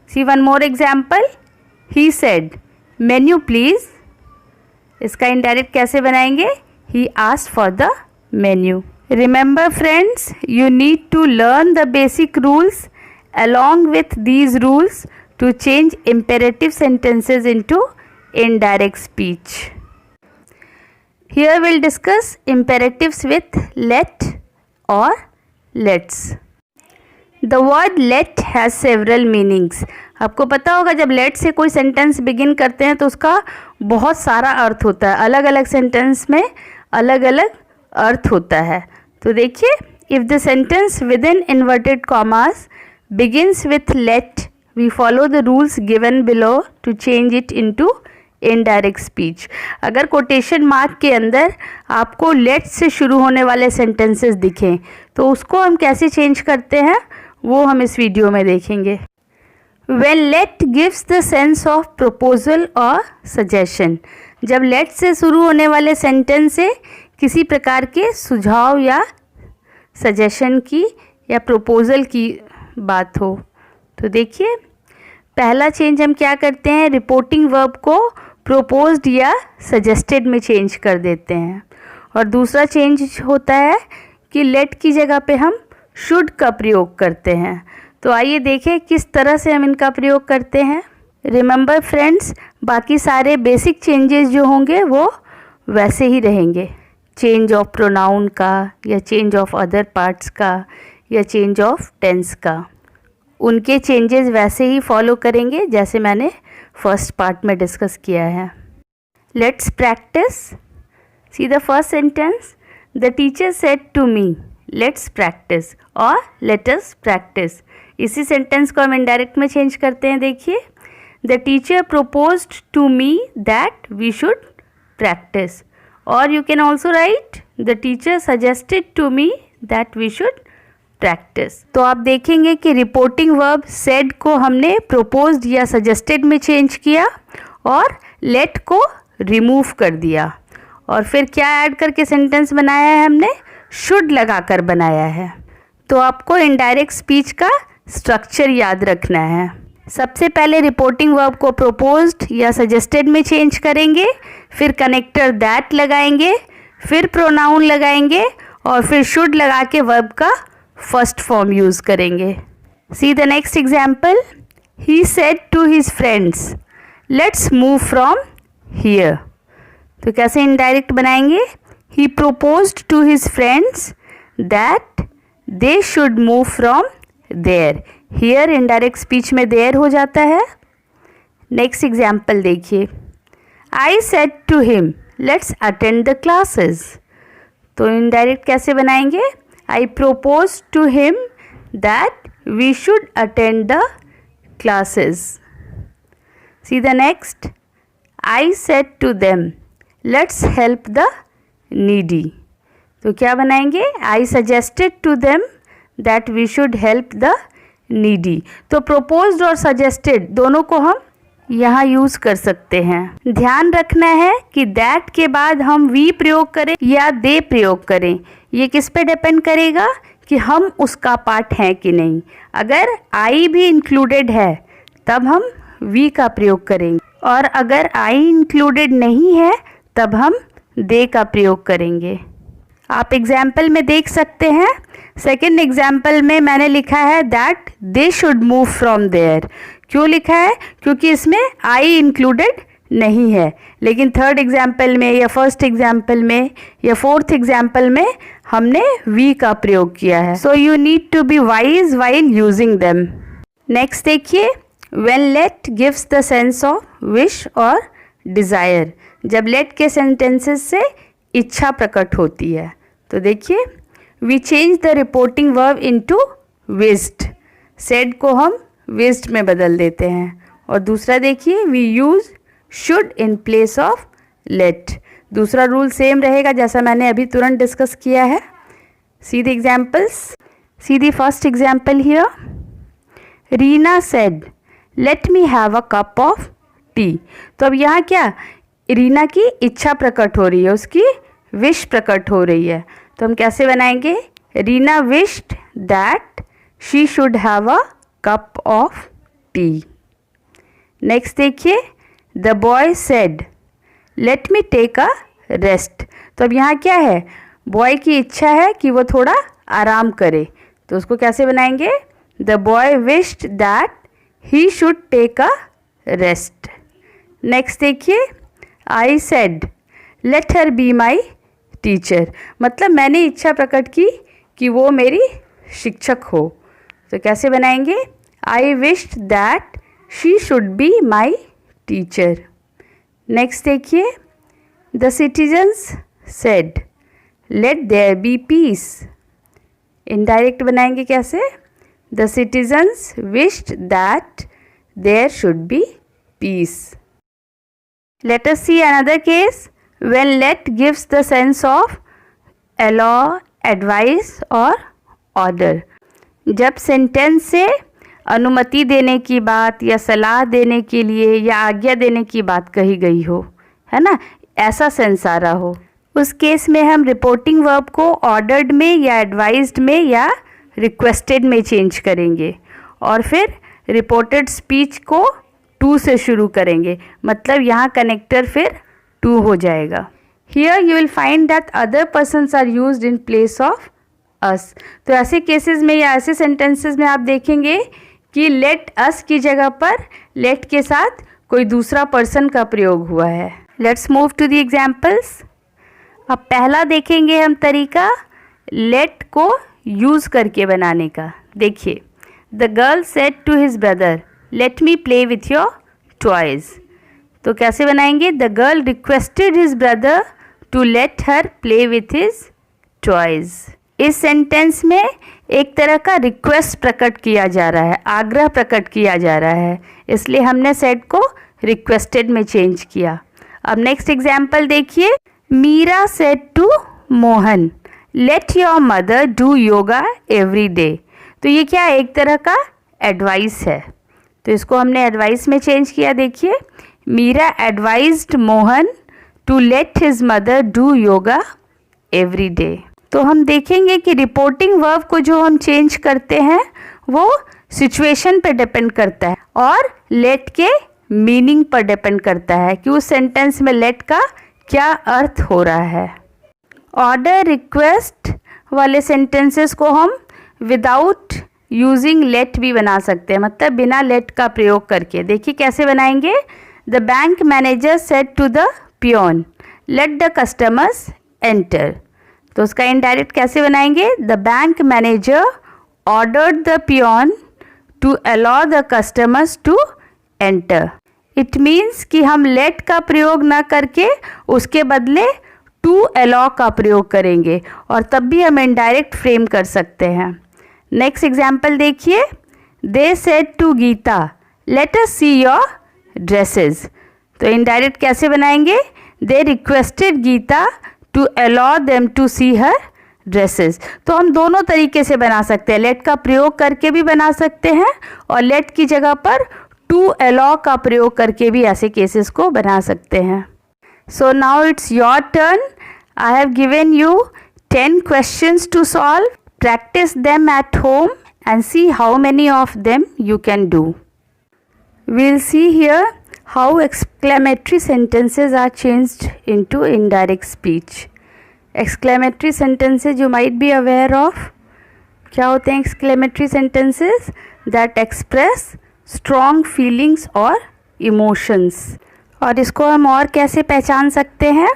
See one more example, he said menu please, इसका indirect कैसे बनाएंगे? He asked for the menu. Remember friends, you need to learn the basic rules. Along with these rules to change imperative sentences into indirect speech. Here we'll discuss imperatives with let or let's. The word let has several meanings. आपको पता होगा जब let से कोई sentence begin करते हैं तो उसका बहुत सारा अर्थ होता है, अलग अलग सेंटेंस में अलग अलग अर्थ होता है। तो देखिए, if the sentence within inverted commas begins with let, we follow the rules given below to change it into indirect speech. अगर कोटेशन मार्क के अंदर आपको let से शुरू होने वाले सेंटेंसेस दिखें तो उसको हम कैसे चेंज करते हैं वो हम इस वीडियो में देखेंगे। When let gives the sense of proposal or suggestion, जब let से शुरू होने वाले सेंटेंस से किसी प्रकार के सुझाव या सजेशन की या प्रपोजल की बात हो, तो देखिए पहला चेंज हम क्या करते हैं? रिपोर्टिंग वर्ब को प्रोपोज्ड या सजेस्टेड में चेंज कर देते हैं। और दूसरा चेंज होता है कि लेट की जगह पे हम शुड का प्रयोग करते हैं। तो आइए देखें किस तरह से हम इनका प्रयोग करते हैं। रिमेंबर फ्रेंड्स, बाकी सारे बेसिक चेंजेस जो होंगे वो वैसे ही रहेंगे, चेंज ऑफ प्रोनाउन का या चेंज ऑफ अदर पार्ट्स का या चेंज ऑफ टेंस का, उनके चेंजेस वैसे ही फॉलो करेंगे जैसे मैंने फर्स्ट पार्ट में डिस्कस किया है। Let's practice. See the first sentence, the teacher said to me let's practice और लेट अस प्रैक्टिस। इसी सेंटेंस को हम इनडायरेक्ट में चेंज करते हैं। देखिए, the teacher proposed to me that we should practice, और you can also write the teacher suggested to me that we should practice. तो आप देखेंगे कि रिपोर्टिंग वर्ब said को हमने proposed या suggested में चेंज किया और let को रिमूव कर दिया, और फिर क्या ऐड करके सेंटेंस बनाया है? हमने should लगाकर बनाया है। तो आपको इनडायरेक्ट स्पीच का स्ट्रक्चर याद रखना है। सबसे पहले रिपोर्टिंग वर्ब को प्रोपोज्ड या सजेस्टेड में चेंज करेंगे, फिर कनेक्टर दैट लगाएंगे, फिर प्रोनाउन लगाएंगे और फिर शुड लगा के वर्ब का फर्स्ट फॉर्म यूज़ करेंगे। See the next example, he said to his friends let's move from here. तो कैसे इनडायरेक्ट बनाएंगे? He proposed to his friends that they should move from there. Here indirect speech में there हो जाता है। Next example देखिए, I said to him let's attend the classes. तो indirect कैसे बनाएंगे? I propose to him that we should attend the classes. See the next, I said to them let's help the needy. तो क्या बनाएंगे? I suggested to them that we should help the needy. तो proposed और suggested दोनों को हम यहाँ use कर सकते हैं। ध्यान रखना है कि दैट के बाद हम वी प्रयोग करें या दे प्रयोग करें, ये किस पे डिपेंड करेगा कि हम उसका पार्ट हैं कि नहीं। अगर आई भी इंक्लूडेड है तब हम वी का प्रयोग करेंगे, और अगर आई इंक्लूडेड नहीं है तब हम दे का प्रयोग करेंगे। आप एग्जाम्पल में देख सकते हैं। सेकेंड एग्जाम्पल में मैंने लिखा है that they should move from there. क्यों लिखा है? क्योंकि इसमें आई इंक्लूडेड नहीं है। लेकिन थर्ड एग्जाम्पल में या फर्स्ट एग्जाम्पल में या फोर्थ एग्जाम्पल में हमने वी का प्रयोग किया है. So you need to be wise while using them. Next देखिए, when let gives the sense of wish और डिज़ायर. जब लेट के सेंटेंसेस से इच्छा प्रकट होती है तो देखिए, we change the reporting verb into wished. Said को हम विश्ड में बदल देते हैं. और दूसरा देखिए, we use should in place of let. दूसरा रूल सेम रहेगा जैसा मैंने अभी तुरंत डिस्कस किया है. See the examples. See the first example here. Reena said let me have a cup of tea. तो अब यहाँ क्या, रीना की इच्छा प्रकट हो रही है, उसकी विश प्रकट हो रही है. तो हम कैसे बनाएंगे, Reena wished that she should have a cup of tea. Next देखिए, the boy said let me take a rest. तो अब यहाँ क्या है, बॉय की इच्छा है कि वो थोड़ा आराम करे. तो उसको कैसे बनाएंगे, the boy wished that he should take a rest. Next देखिए, I said let her be my teacher. मतलब मैंने इच्छा प्रकट की कि वो मेरी शिक्षक हो. तो कैसे बनाएंगे, I wished that she should be my teacher. Next देखिए, the citizens said let there be peace. Indirect बनाएंगे कैसे, the citizens wished that there should be peace. Let us see another case when let gives the sense of allow, advice और order. जब sentence से अनुमति देने की बात या सलाह देने के लिए या आज्ञा देने की बात कही गई हो, है ना, ऐसा सेंस आ रहा हो, उस केस में हम रिपोर्टिंग वर्ब को ऑर्डर्ड में या एडवाइज्ड में या रिक्वेस्टेड में चेंज करेंगे और फिर रिपोर्टेड स्पीच को टू से शुरू करेंगे. मतलब यहाँ कनेक्टर फिर टू हो जाएगा. Here you will find that other persons are used in place of us. तो ऐसे केसेस में या ऐसे सेंटेंसेस में आप देखेंगे कि लेट अस की जगह पर लेट के साथ कोई दूसरा पर्सन का प्रयोग हुआ है. Let's move to the examples. अब पहला देखेंगे हम तरीका लेट को यूज़ करके बनाने का. देखिए, the girl said to his brother let me play with your toys. तो कैसे बनाएंगे, the girl requested his brother to let her play with his toys. इस सेंटेंस में एक तरह का रिक्वेस्ट प्रकट किया जा रहा है, आग्रह प्रकट किया जा रहा है, इसलिए हमने सेड को रिक्वेस्टेड में चेंज किया. अब नेक्स्ट एग्जाम्पल देखिए, Meera said to Mohan let your mother do yoga every day. तो ये क्या, एक तरह का एडवाइस है, तो इसको हमने एडवाइस में चेंज किया. देखिए, Meera advised Mohan to let his mother do yoga every day. तो हम देखेंगे कि रिपोर्टिंग वर्ब को जो हम चेंज करते हैं वो सिचुएशन पे डिपेंड करता है और लेट के मीनिंग पर डिपेंड करता है कि उस सेंटेंस में लेट का क्या अर्थ हो रहा है. ऑर्डर रिक्वेस्ट वाले सेंटेंसेस को हम विदाउट यूजिंग लेट भी बना सकते हैं, मतलब बिना लेट का प्रयोग करके. देखिए कैसे बनाएंगे, the bank manager said to the peon let the customers enter. तो उसका इनडायरेक्ट कैसे बनाएंगे, the bank manager ordered the peon to allow the customers to enter. It means कि हम लेट का प्रयोग ना करके उसके बदले टू अलाउ का प्रयोग करेंगे और तब भी हम इनडायरेक्ट फ्रेम कर सकते हैं. नेक्स्ट एग्जाम्पल देखिए, they said to Geeta let us see your dresses. तो इनडायरेक्ट कैसे बनाएंगे, they requested Geeta to allow them to see her dresses. तो हम दोनों तरीके से बना सकते हैं, लेट का प्रयोग करके भी बना सकते हैं और लेट की जगह पर टू अलाउ का प्रयोग करके भी ऐसे केसेस को बना सकते हैं. So now it's your turn. I have given you 10 questions to solve. Practice them at home and see how many of them you can do. We'll see here how exclamatory sentences are changed into indirect speech. Exclamatory sentences you might be aware of. क्या होते हैं exclamatory sentences? That express strong feelings or emotions. और इसको हम और कैसे पहचान सकते हैं,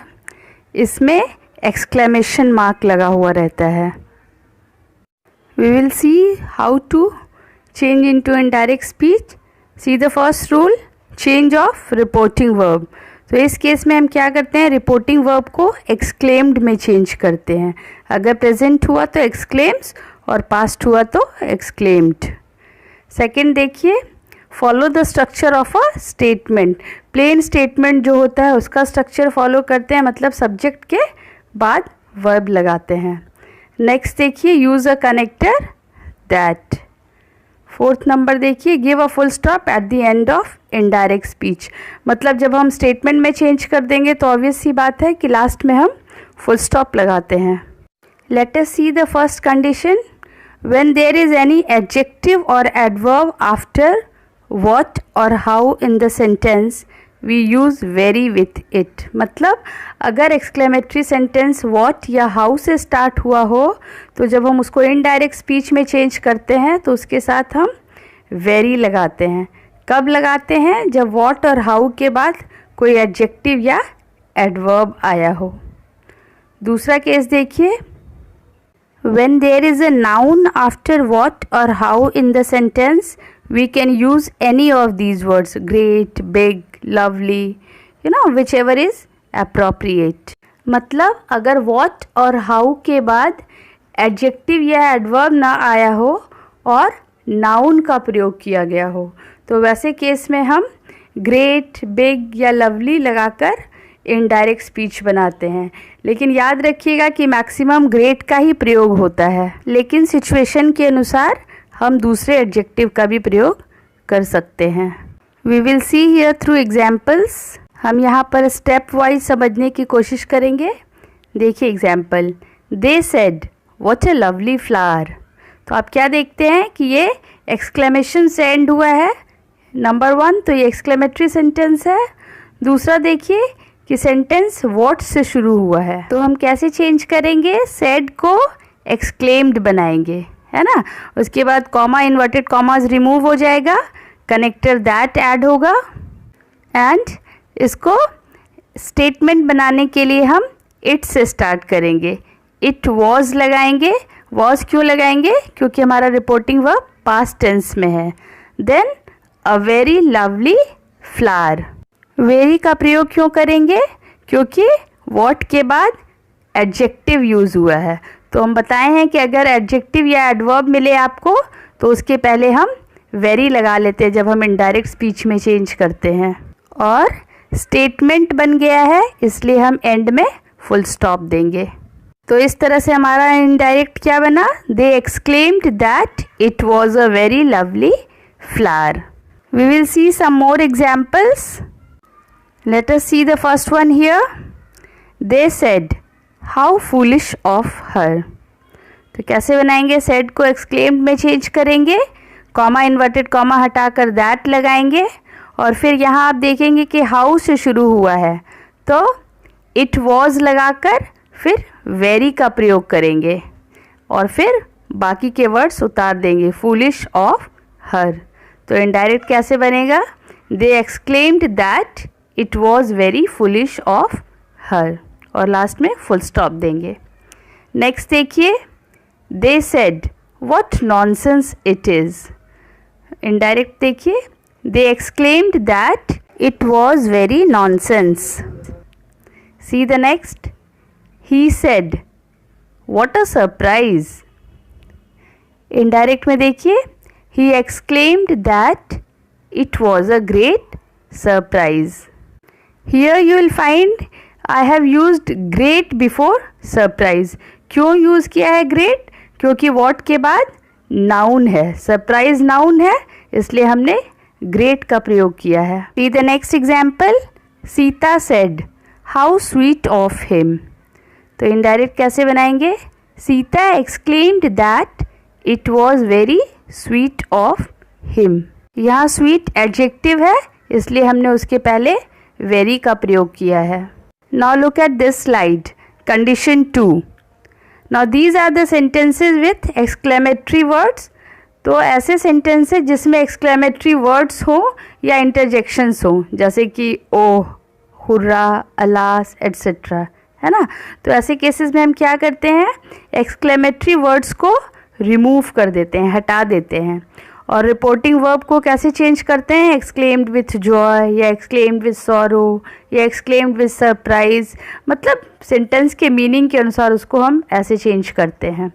इसमें एक्सक्लेमेशन मार्क लगा हुआ रहता है। We will see how to change into indirect speech. See the first rule, change of reporting verb. तो इस केस में हम क्या करते हैं, रिपोर्टिंग वर्ब को एक्सक्लेम्ड में चेंज करते हैं। अगर प्रेजेंट हुआ तो एक्सक्लेम्स और पास्ट हुआ तो एक्सक्लेम्ड। सेकंड देखिए, follow the structure of a statement. Plain statement जो होता है उसका स्ट्रक्चर फॉलो करते हैं, मतलब सब्जेक्ट के बाद वर्ब लगाते हैं। नेक्स्ट देखिए, use a connector that. Fourth number देखिए, give a full stop at the end of indirect speech. मतलब जब हम स्टेटमेंट में चेंज कर देंगे तो ऑब्वियस सी बात है कि लास्ट में हम फुल स्टॉप लगाते हैं। Let us see the first condition, when there is any adjective और एडवर्ब आफ्टर what और how in the sentence we use very with it। मतलब अगर एक्सक्लेमेटरी सेंटेंस what या how से स्टार्ट हुआ हो तो जब हम उसको इनडायरेक्ट स्पीच में चेंज करते हैं तो उसके साथ हम very लगाते हैं। कब लगाते हैं, जब what और how के बाद कोई एडजेक्टिव या एडवर्ब आया हो। दूसरा केस देखिए, when there is a noun after what or how in the sentence we can use any of these words, great, big, lovely, whichever is appropriate। मतलब अगर what और how के बाद एडजेक्टिव या एडवर्ब ना आया हो और नाउन का प्रयोग किया गया हो तो वैसे केस में हम ग्रेट, बिग या लवली लगाकर इनडायरेक्ट स्पीच बनाते हैं। लेकिन याद रखिएगा कि मैक्सिमम ग्रेट का ही प्रयोग होता है, लेकिन सिचुएशन के अनुसार हम दूसरे एडजेक्टिव का भी प्रयोग कर सकते हैं। We will see here through examples. हम यहाँ पर स्टेप वाइज समझने की कोशिश करेंगे। देखिए example, they said what a lovely flower. तो आप क्या देखते हैं कि ये एक्सक्लेमेशन से एंड हुआ है। नंबर 1 तो ये एक्सक्लेमेटरी सेंटेंस है। दूसरा देखिए कि सेंटेंस व्हाट से शुरू हुआ है, तो हम कैसे चेंज करेंगे, सेड को एक्सक्लेम्ड बनाएंगे, है ना। उसके बाद कॉमा, इन्वर्टेड कॉमास रिमूव हो जाएगा, कनेक्टर दैट ऐड होगा एंड इसको स्टेटमेंट बनाने के लिए हम इट से स्टार्ट करेंगे। इट वॉज लगाएंगे। वॉज क्यों लगाएंगे, क्योंकि हमारा रिपोर्टिंग वर्ब पास्ट टेंस में है। Then a very lovely flower. Very का प्रयोग क्यों करेंगे, क्योंकि वॉट के बाद एडजेक्टिव यूज़ हुआ है। तो हम बताए हैं कि अगर एडजेक्टिव या एडवर्ब मिले आपको तो उसके पहले हम वेरी लगा लेते हैं जब हम इनडायरेक्ट स्पीच में चेंज करते हैं। और स्टेटमेंट बन गया है इसलिए हम एंड में फुल स्टॉप देंगे। तो इस तरह से हमारा इनडायरेक्ट क्या बना, they exclaimed that it was a very lovely flower. We will see some more examples. Let us see the first one here. They said how foolish of her. तो कैसे बनाएंगे, सेड को एक्सक्लेम्ड में change करेंगे, comma, inverted comma हटाकर that लगाएंगे और फिर यहाँ आप देखेंगे कि हाउ से शुरू हुआ है तो इट वॉज लगाकर फिर वेरी का प्रयोग करेंगे और फिर बाकी के वर्ड्स उतार देंगे, फूलिश ऑफ हर। तो इनडायरेक्ट कैसे बनेगा, they exclaimed that it was very foolish of her और लास्ट में फुल स्टॉप देंगे। नेक्स्ट देखिए, they said what nonsense it is. Indirect देखिए, they exclaimed that it was very nonsense. See the next, he said what a surprise. Indirect में देखिए, he exclaimed that it was a great surprise. Here you will find I have used great before surprise। क्यों use किया है great, क्योंकि what के बाद noun है, surprise noun है, इसलिए हमने great का प्रयोग किया है। See the next example, Sita said how sweet of him। तो indirect कैसे बनाएंगे, Sita exclaimed that it was very sweet of him। यहाँ sweet adjective है इसलिए हमने उसके पहले very का प्रयोग किया है। Now look at this slide, condition 2। Now these are the sentences with exclamatory words। तो ऐसे sentences जिसमें exclamatory words हो या interjections हो, जैसे कि ओह, हुर्रा, अलास, etc. है ना। तो ऐसे केसेस में हम क्या करते हैं, एक्सक्लेमेटरी वर्ड्स को रिमूव कर देते हैं, हटा देते हैं। और रिपोर्टिंग वर्ब को कैसे चेंज करते हैं, एक्सक्लेम्ड विथ जॉय या एक्सक्लेम्ड विथ सॉरो या एक्सक्लेम्ड विथ सरप्राइज, मतलब सेंटेंस के मीनिंग के अनुसार उसको हम ऐसे चेंज करते हैं।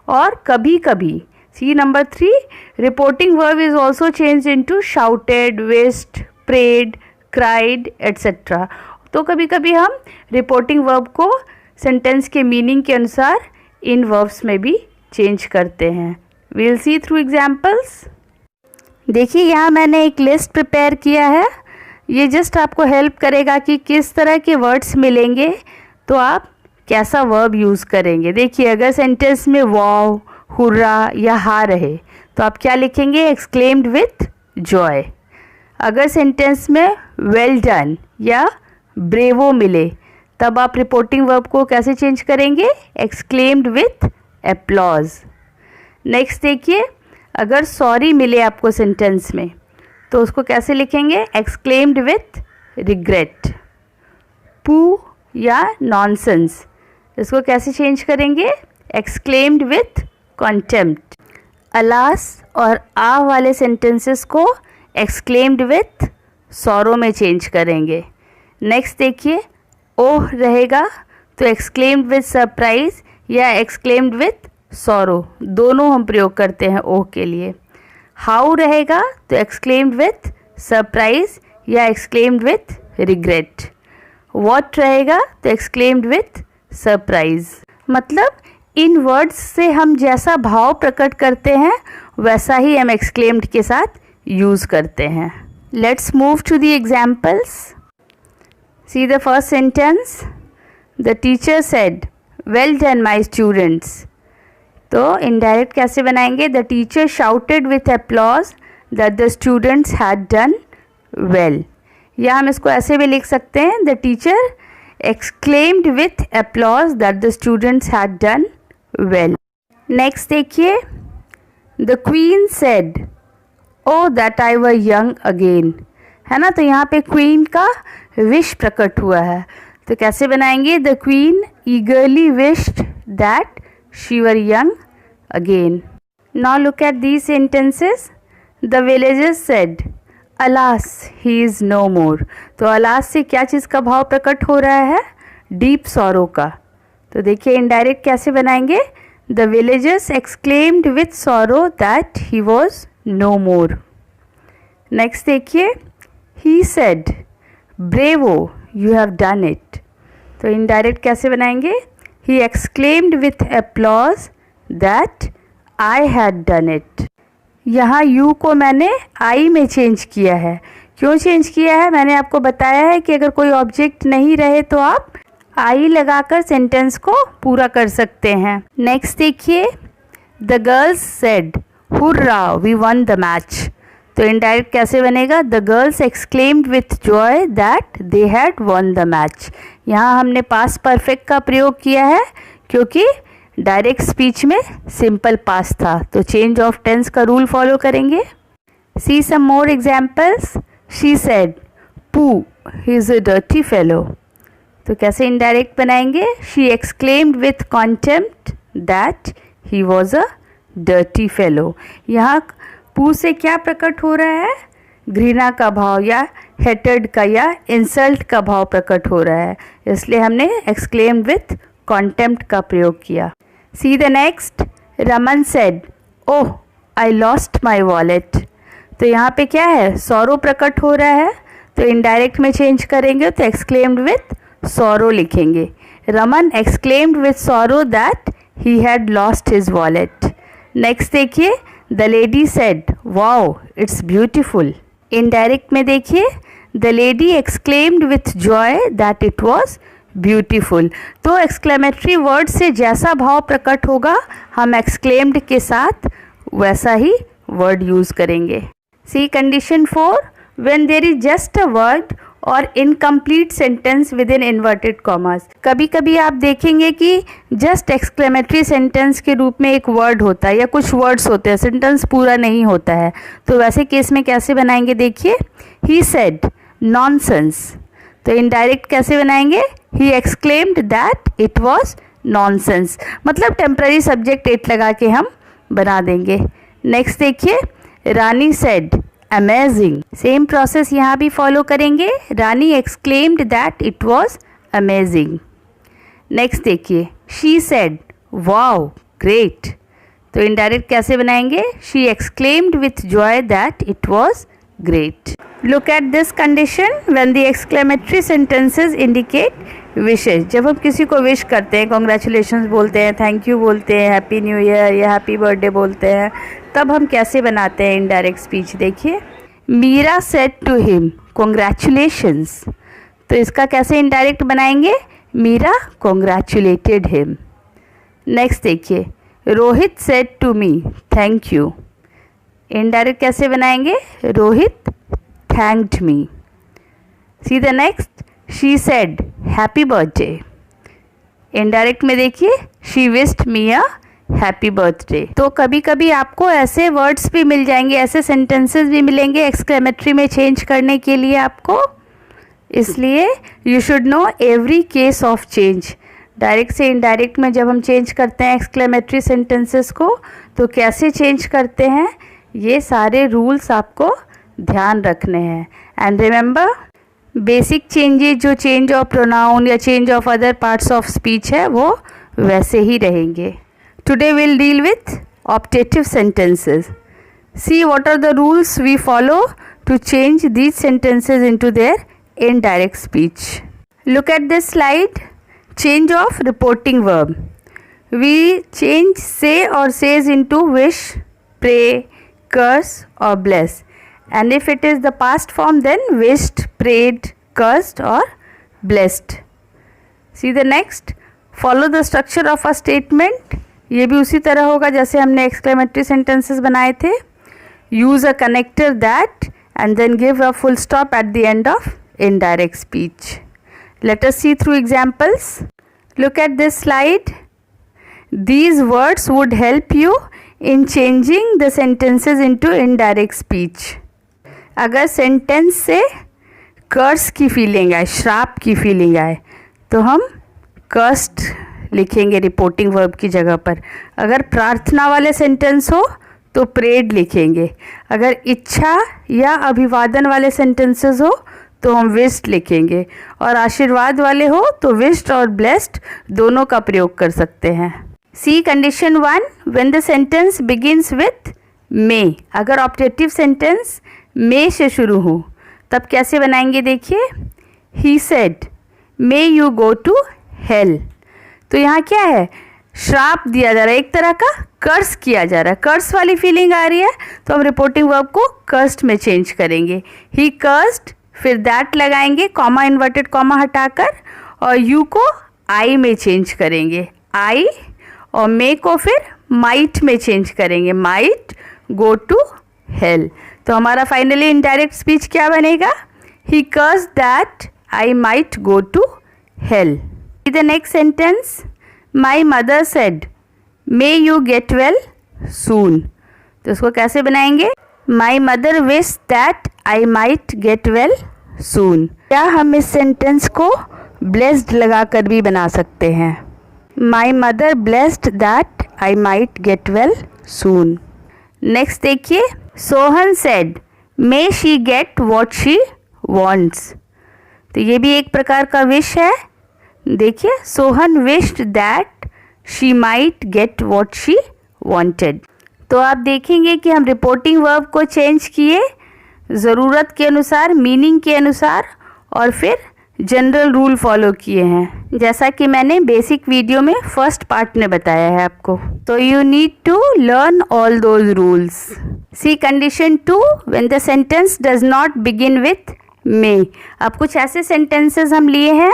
और कभी कभी see number 3, reporting verb is also change into shouted, wished, prayed, cried etcetera. तो कभी कभी हम रिपोर्टिंग वर्ब को सेंटेंस के मीनिंग के अनुसार इन वर्ब्स में भी चेंज करते हैं। We'll see through examples. देखिए यहाँ मैंने एक लिस्ट प्रिपेयर किया है, ये जस्ट आपको हेल्प करेगा कि किस तरह के वर्ड्स मिलेंगे तो आप कैसा वर्ब यूज़ करेंगे। देखिए अगर सेंटेंस में वाव, हुर्रा या हा रहे तो आप क्या लिखेंगे, एक्सक्लेम्ड विथ जॉय। अगर सेंटेंस में वेल डन या ब्रेवो मिले तब आप रिपोर्टिंग वर्ब को कैसे चेंज करेंगे, एक्सक्लेम्ड विथ एप्लॉज। नेक्स्ट देखिए, अगर सॉरी मिले आपको सेंटेंस में तो उसको कैसे लिखेंगे, एक्सक्लेम्ड विथ रिग्रेट। पू या नॉनसेंस, इसको कैसे चेंज करेंगे, एक्सक्लेम्ड विथ कॉन्टेम्प्ट। अलास और आ वाले सेंटेंसेस को एक्सक्लेम्ड विथ सॉरो में चेंज करेंगे। नेक्स्ट देखिए, ओह रहेगा तो एक्सक्लेम्ड विथ सरप्राइज या एक्सक्लेम्ड विथ सॉरो, दोनों हम प्रयोग करते हैं ओह के लिए। हाउ रहेगा तो एक्सक्लेम्ड विथ सरप्राइज या एक्सक्लेम्ड विथ रिग्रेट। व्हाट रहेगा तो एक्सक्लेम्ड विथ सरप्राइज। मतलब इन वर्ड्स से हम जैसा भाव प्रकट करते हैं वैसा ही हम एक्सक्लेम्ड के साथ यूज़ करते हैं। Let's move to the examples. See the first sentence, the teacher said well done my students. तो इनडायरेक्ट कैसे बनाएंगे, the teacher shouted with applause that the students had done well. या हम इसको ऐसे भी लिख सकते हैं, the teacher exclaimed with applause that the students had done well. Next देखिए, the queen said, oh that I were young again, है ना। तो यहाँ पे क्वीन का विश प्रकट हुआ है, तो कैसे बनाएंगे, the queen eagerly wished that she were young again. Now look at these sentences. The villagers said, alas he is no more. तो अलास से क्या चीज़ का भाव प्रकट हो रहा है, डीप सॉरो का। तो देखिए इनडायरेक्ट कैसे बनाएंगे, the villagers exclaimed with sorrow that he was no more. Next देखिए, he said bravo you have done it. तो इनडायरेक्ट कैसे बनाएंगे, he exclaimed with applause that I had done it. यहाँ यू को मैंने आई में चेंज किया है। क्यों चेंज किया है, मैंने आपको बताया है कि अगर कोई ऑब्जेक्ट नहीं रहे तो आप आई लगाकर सेंटेंस को पूरा कर सकते हैं। नेक्स्ट देखिए, the girls said hurrah we won the match. तो इनडायरेक्ट कैसे बनेगा, the girls exclaimed with joy that they had won the match. यहाँ हमने पास्ट परफेक्ट का प्रयोग किया है क्योंकि डायरेक्ट स्पीच में सिंपल पास्ट था, तो चेंज ऑफ टेंस का रूल फॉलो करेंगे। See some more examples. She said pooh he is a dirty fellow. तो कैसे इनडायरेक्ट बनाएंगे, she exclaimed with contempt that he was a dirty fellow. यहाँ पू से क्या प्रकट हो रहा है, घृणा का भाव या हेटेड का या इंसल्ट का भाव प्रकट हो रहा है, इसलिए हमने एक्सक्लेम्ड विथ कॉन्टेम्प्ट का प्रयोग किया। सी the next, Raman said oh I lost my wallet. तो यहाँ पे क्या है, सॉरो प्रकट हो रहा है, तो इनडायरेक्ट में चेंज करेंगे तो एक्सक्लेम्ड विथ सॉरो लिखेंगे। Raman exclaimed with sorrow that he had lost his wallet. Next देखिए, the lady said wow it's beautiful. Indirect में देखिए, the lady exclaimed with joy that it was beautiful. तो exclamatory word से जैसा भाव प्रकट होगा हम एक्सक्लेम्ड के साथ वैसा ही वर्ड यूज़ करेंगे। See condition 4, when there is just a word और incomplete sentence within inverted commas. कभी कभी आप देखेंगे कि जस्ट एक्सक्लेमेटरी सेंटेंस के रूप में एक वर्ड होता है या कुछ वर्ड्स होते हैं, सेंटेंस पूरा नहीं होता है, तो वैसे केस में कैसे बनाएंगे, देखिए ही सेड नॉनसेंस। तो इनडायरेक्ट कैसे बनाएंगे, he exclaimed that it was nonsense. मतलब टेम्पररी सब्जेक्ट इट लगा के हम बना देंगे। नेक्स्ट देखिए, Rani said amazing. Same process यहाँ भी फॉलो करेंगे। Rani exclaimed that it was amazing. Next देखिए, शी सेड वाओ ग्रेट। तो इनडायरेक्ट कैसे बनाएंगे? She exclaimed with joy that it was great. Look at this condition when the exclamatory sentences indicate wishes. जब हम किसी को विश करते हैं, कॉन्ग्रेचुलेशंस बोलते हैं, थैंक यू बोलते हैं, हैप्पी न्यू ईयर या हैप्पी बर्थडे बोलते हैं, तब हम कैसे बनाते हैं इनडायरेक्ट स्पीच? देखिए, Meera said to him congratulations. तो इसका कैसे इनडायरेक्ट बनाएंगे? Meera congratulated him. नेक्स्ट देखिए, Rohit said to me thank you. Indirect कैसे बनाएंगे? Rohit thanked me. See the next, she said happy birthday. Indirect में देखिए, she wished me a happy birthday. तो कभी कभी आपको ऐसे वर्ड्स भी मिल जाएंगे, ऐसे सेंटेंसेस भी मिलेंगे एक्सक्लेमेटरी में चेंज करने के लिए आपको। इसलिए you should know every case of change. Direct से इनडायरेक्ट में जब हम चेंज करते हैं एक्सक्लेमेटरी सेंटेंसेस को, तो कैसे चेंज करते हैं, ये सारे रूल्स आपको ध्यान रखने हैं। एंड रिमेंबर, बेसिक चेंजेस जो चेंज ऑफ प्रोनाउन या change of other parts of speech है वो वैसे ही रहेंगे। Today will deal with optative sentences. See what are the rules we follow to change these sentences into their indirect speech. Look at this slide. Change of reporting verb. We change say or says into wish, pray, curse or bless. And if it is the past form, then wished, prayed, cursed or blessed. See the next. Follow the structure of a statement. ये भी उसी तरह होगा जैसे हमने exclamatory sentences बनाए थे. Use a connector that and then give a full stop at the end of indirect speech. Let us see through examples. Look at this slide. These words would help you in changing the sentences into indirect speech. अगर sentence से कर्स की feeling आए, श्राप की feeling आए, तो हम cursed लिखेंगे रिपोर्टिंग वर्ब की जगह पर। अगर प्रार्थना वाले सेंटेंस हो तो प्रेड लिखेंगे। अगर इच्छा या अभिवादन वाले सेंटेंसेस हो तो हम विश्ड लिखेंगे, और आशीर्वाद वाले हो तो विश्ड और ब्लेस्ड दोनों का प्रयोग कर सकते हैं। See condition 1, when the sentence begins with may. अगर ऑप्टेटिव सेंटेंस मे से शुरू हो तब कैसे बनाएंगे? देखिए, he said may you go to hell. तो यहाँ क्या है? श्राप दिया जा रहा है, एक तरह का कर्स किया जा रहा है, कर्स वाली फीलिंग आ रही है, तो हम रिपोर्टिंग वर्ब को कर्स्ड में चेंज करेंगे। ही कर्स्ड, फिर दैट लगाएंगे, कॉमा इन्वर्टेड कॉमा हटाकर, और यू को आई में चेंज करेंगे, आई, और मे को फिर माइट में चेंज करेंगे, माइट गो टू हेल। तो हमारा फाइनली इनडायरेक्ट स्पीच क्या बनेगा? He cursed that I might go to hell. The next sentence, my mother said may you get well soon. तो इसको कैसे बनाएंगे? My mother wish that I might get well soon. क्या हम इस sentence को ब्लेस्ड लगाकर भी बना सकते हैं? My mother blessed that I might get well soon. Next देखिए, Sohan said may she get what she wants. तो ये भी एक प्रकार का विश है। देखिए, Sohan wished that she might get what she wanted. तो आप देखेंगे कि हम रिपोर्टिंग वर्ब को चेंज किए ज़रूरत के अनुसार, मीनिंग के अनुसार, और फिर जनरल रूल फॉलो किए हैं, जैसा कि मैंने बेसिक वीडियो में फर्स्ट पार्ट में बताया है आपको। तो you need to learn all those rules. See condition 2, when the sentence does not begin with may. अब कुछ ऐसे सेंटेंसेस हम लिए हैं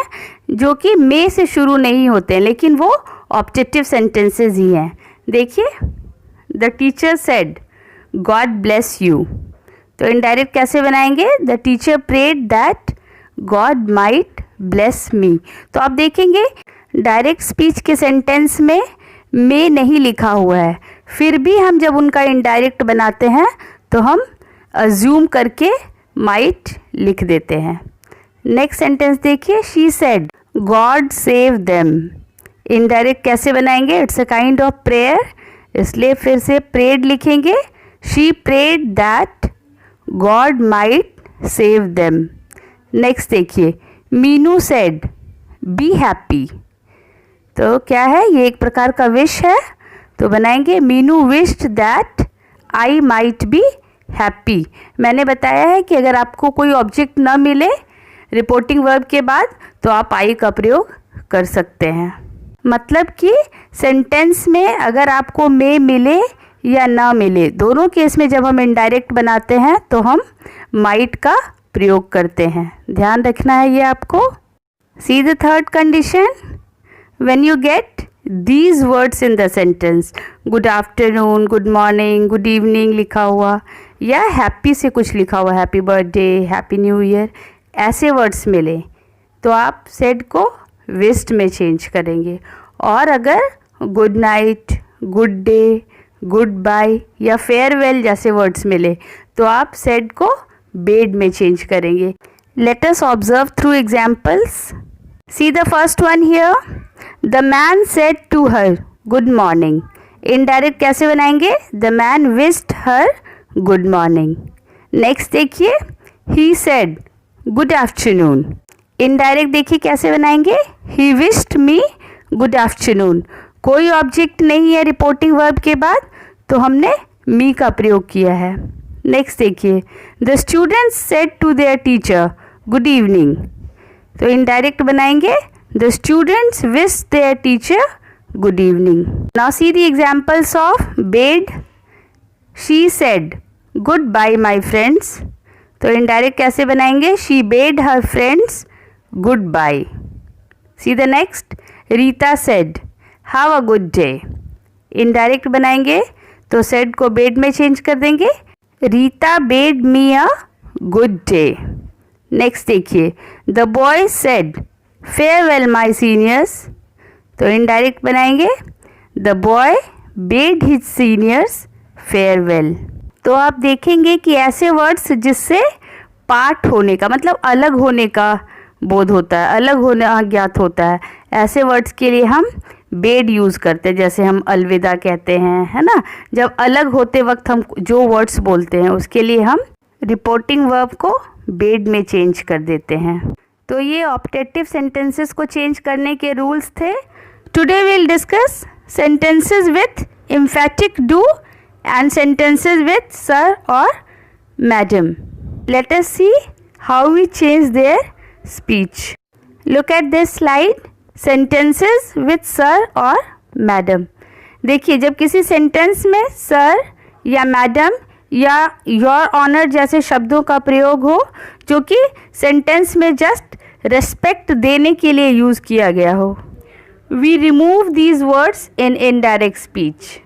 जो कि मे से शुरू नहीं होते हैं, लेकिन वो ऑप्टेटिव सेंटेंसेस ही हैं। देखिए, the teacher said God bless you. तो इनडायरेक्ट कैसे बनाएंगे? The teacher prayed that God might bless me. तो आप देखेंगे डायरेक्ट स्पीच के सेंटेंस में मे नहीं लिखा हुआ है, फिर भी हम जब उनका इनडायरेक्ट बनाते हैं तो हम अज्यूम करके माइट लिख देते हैं। नेक्स्ट सेंटेंस देखिए, she said God save them. Indirect कैसे बनाएंगे? It's a kind of prayer, इसलिए फिर से प्रेड लिखेंगे। She prayed that God might save them. Next देखिए, मीनू सेड बी हैप्पी। तो क्या है? ये एक प्रकार का विश है, तो बनाएंगे Meenu wished that I might be happy. मैंने बताया है कि अगर आपको कोई ऑब्जेक्ट न मिले रिपोर्टिंग वर्ब के बाद तो आप आई का प्रयोग कर सकते हैं। मतलब कि सेंटेंस में अगर आपको मे मिले या ना मिले, दोनों केस में जब हम इनडायरेक्ट बनाते हैं तो हम माइट का प्रयोग करते हैं। ध्यान रखना है ये आपको। See the third condition, when you get these words in the sentence, good afternoon, good morning, good evening लिखा हुआ या हैप्पी से कुछ लिखा हुआ, happy birthday, happy new year, ऐसे वर्ड्स मिले तो आप सेड को विश्ड में चेंज करेंगे। और अगर good night, good day, goodbye या फेयरवेल जैसे वर्ड्स मिले तो आप सेड को बेड में चेंज करेंगे। Let us observe through examples. See the first one here, the man said to her good morning. Indirect कैसे बनाएंगे? The man wished her good morning. Next देखिए, he said good afternoon. Indirect देखिए कैसे बनाएंगे? He wished me good afternoon. कोई object नहीं है reporting verb के बाद तो हमने मी का प्रयोग किया है। नेक्स्ट देखिए, the students said to their teacher good evening. तो इनडायरेक्ट बनाएंगे the students wished their teacher good evening. Now see the examples of bade. She said goodbye my friends. तो इनडायरेक्ट कैसे बनाएंगे? She bade her friends goodbye. See the next, Rita said have a good day. Indirect बनाएंगे तो said को bade में change कर देंगे, Rita bade me a good day. Next देखिए, the boy said farewell my seniors. तो इनडायरेक्ट बनाएंगे the boy bed his seniors farewell. तो आप देखेंगे कि ऐसे वर्ड्स जिससे पार्ट होने का मतलब अलग होने का बोध होता है, अलग होना ज्ञात होता है, ऐसे वर्ड्स के लिए हम बेड यूज़ करते हैं। जैसे हम अलविदा कहते हैं, है ना, जब अलग होते वक्त हम जो वर्ड्स बोलते हैं उसके लिए हम रिपोर्टिंग वर्ब को बेड में चेंज कर देते हैं। तो ये ऑप्टेटिव सेंटेंसेस को चेंज करने के रूल्स थे। Today we will discuss sentences with emphatic do and sentences with sir or madam. Let us see how we change their speech. Look at this slide. Sentences with sir or madam. देखिए, जब किसी sentence में sir या madam या your honour जैसे शब्दों का प्रयोग हो जो कि सेंटेंस में जस्ट रेस्पेक्ट देने के लिए यूज़ किया गया हो, we remove these words in indirect speech.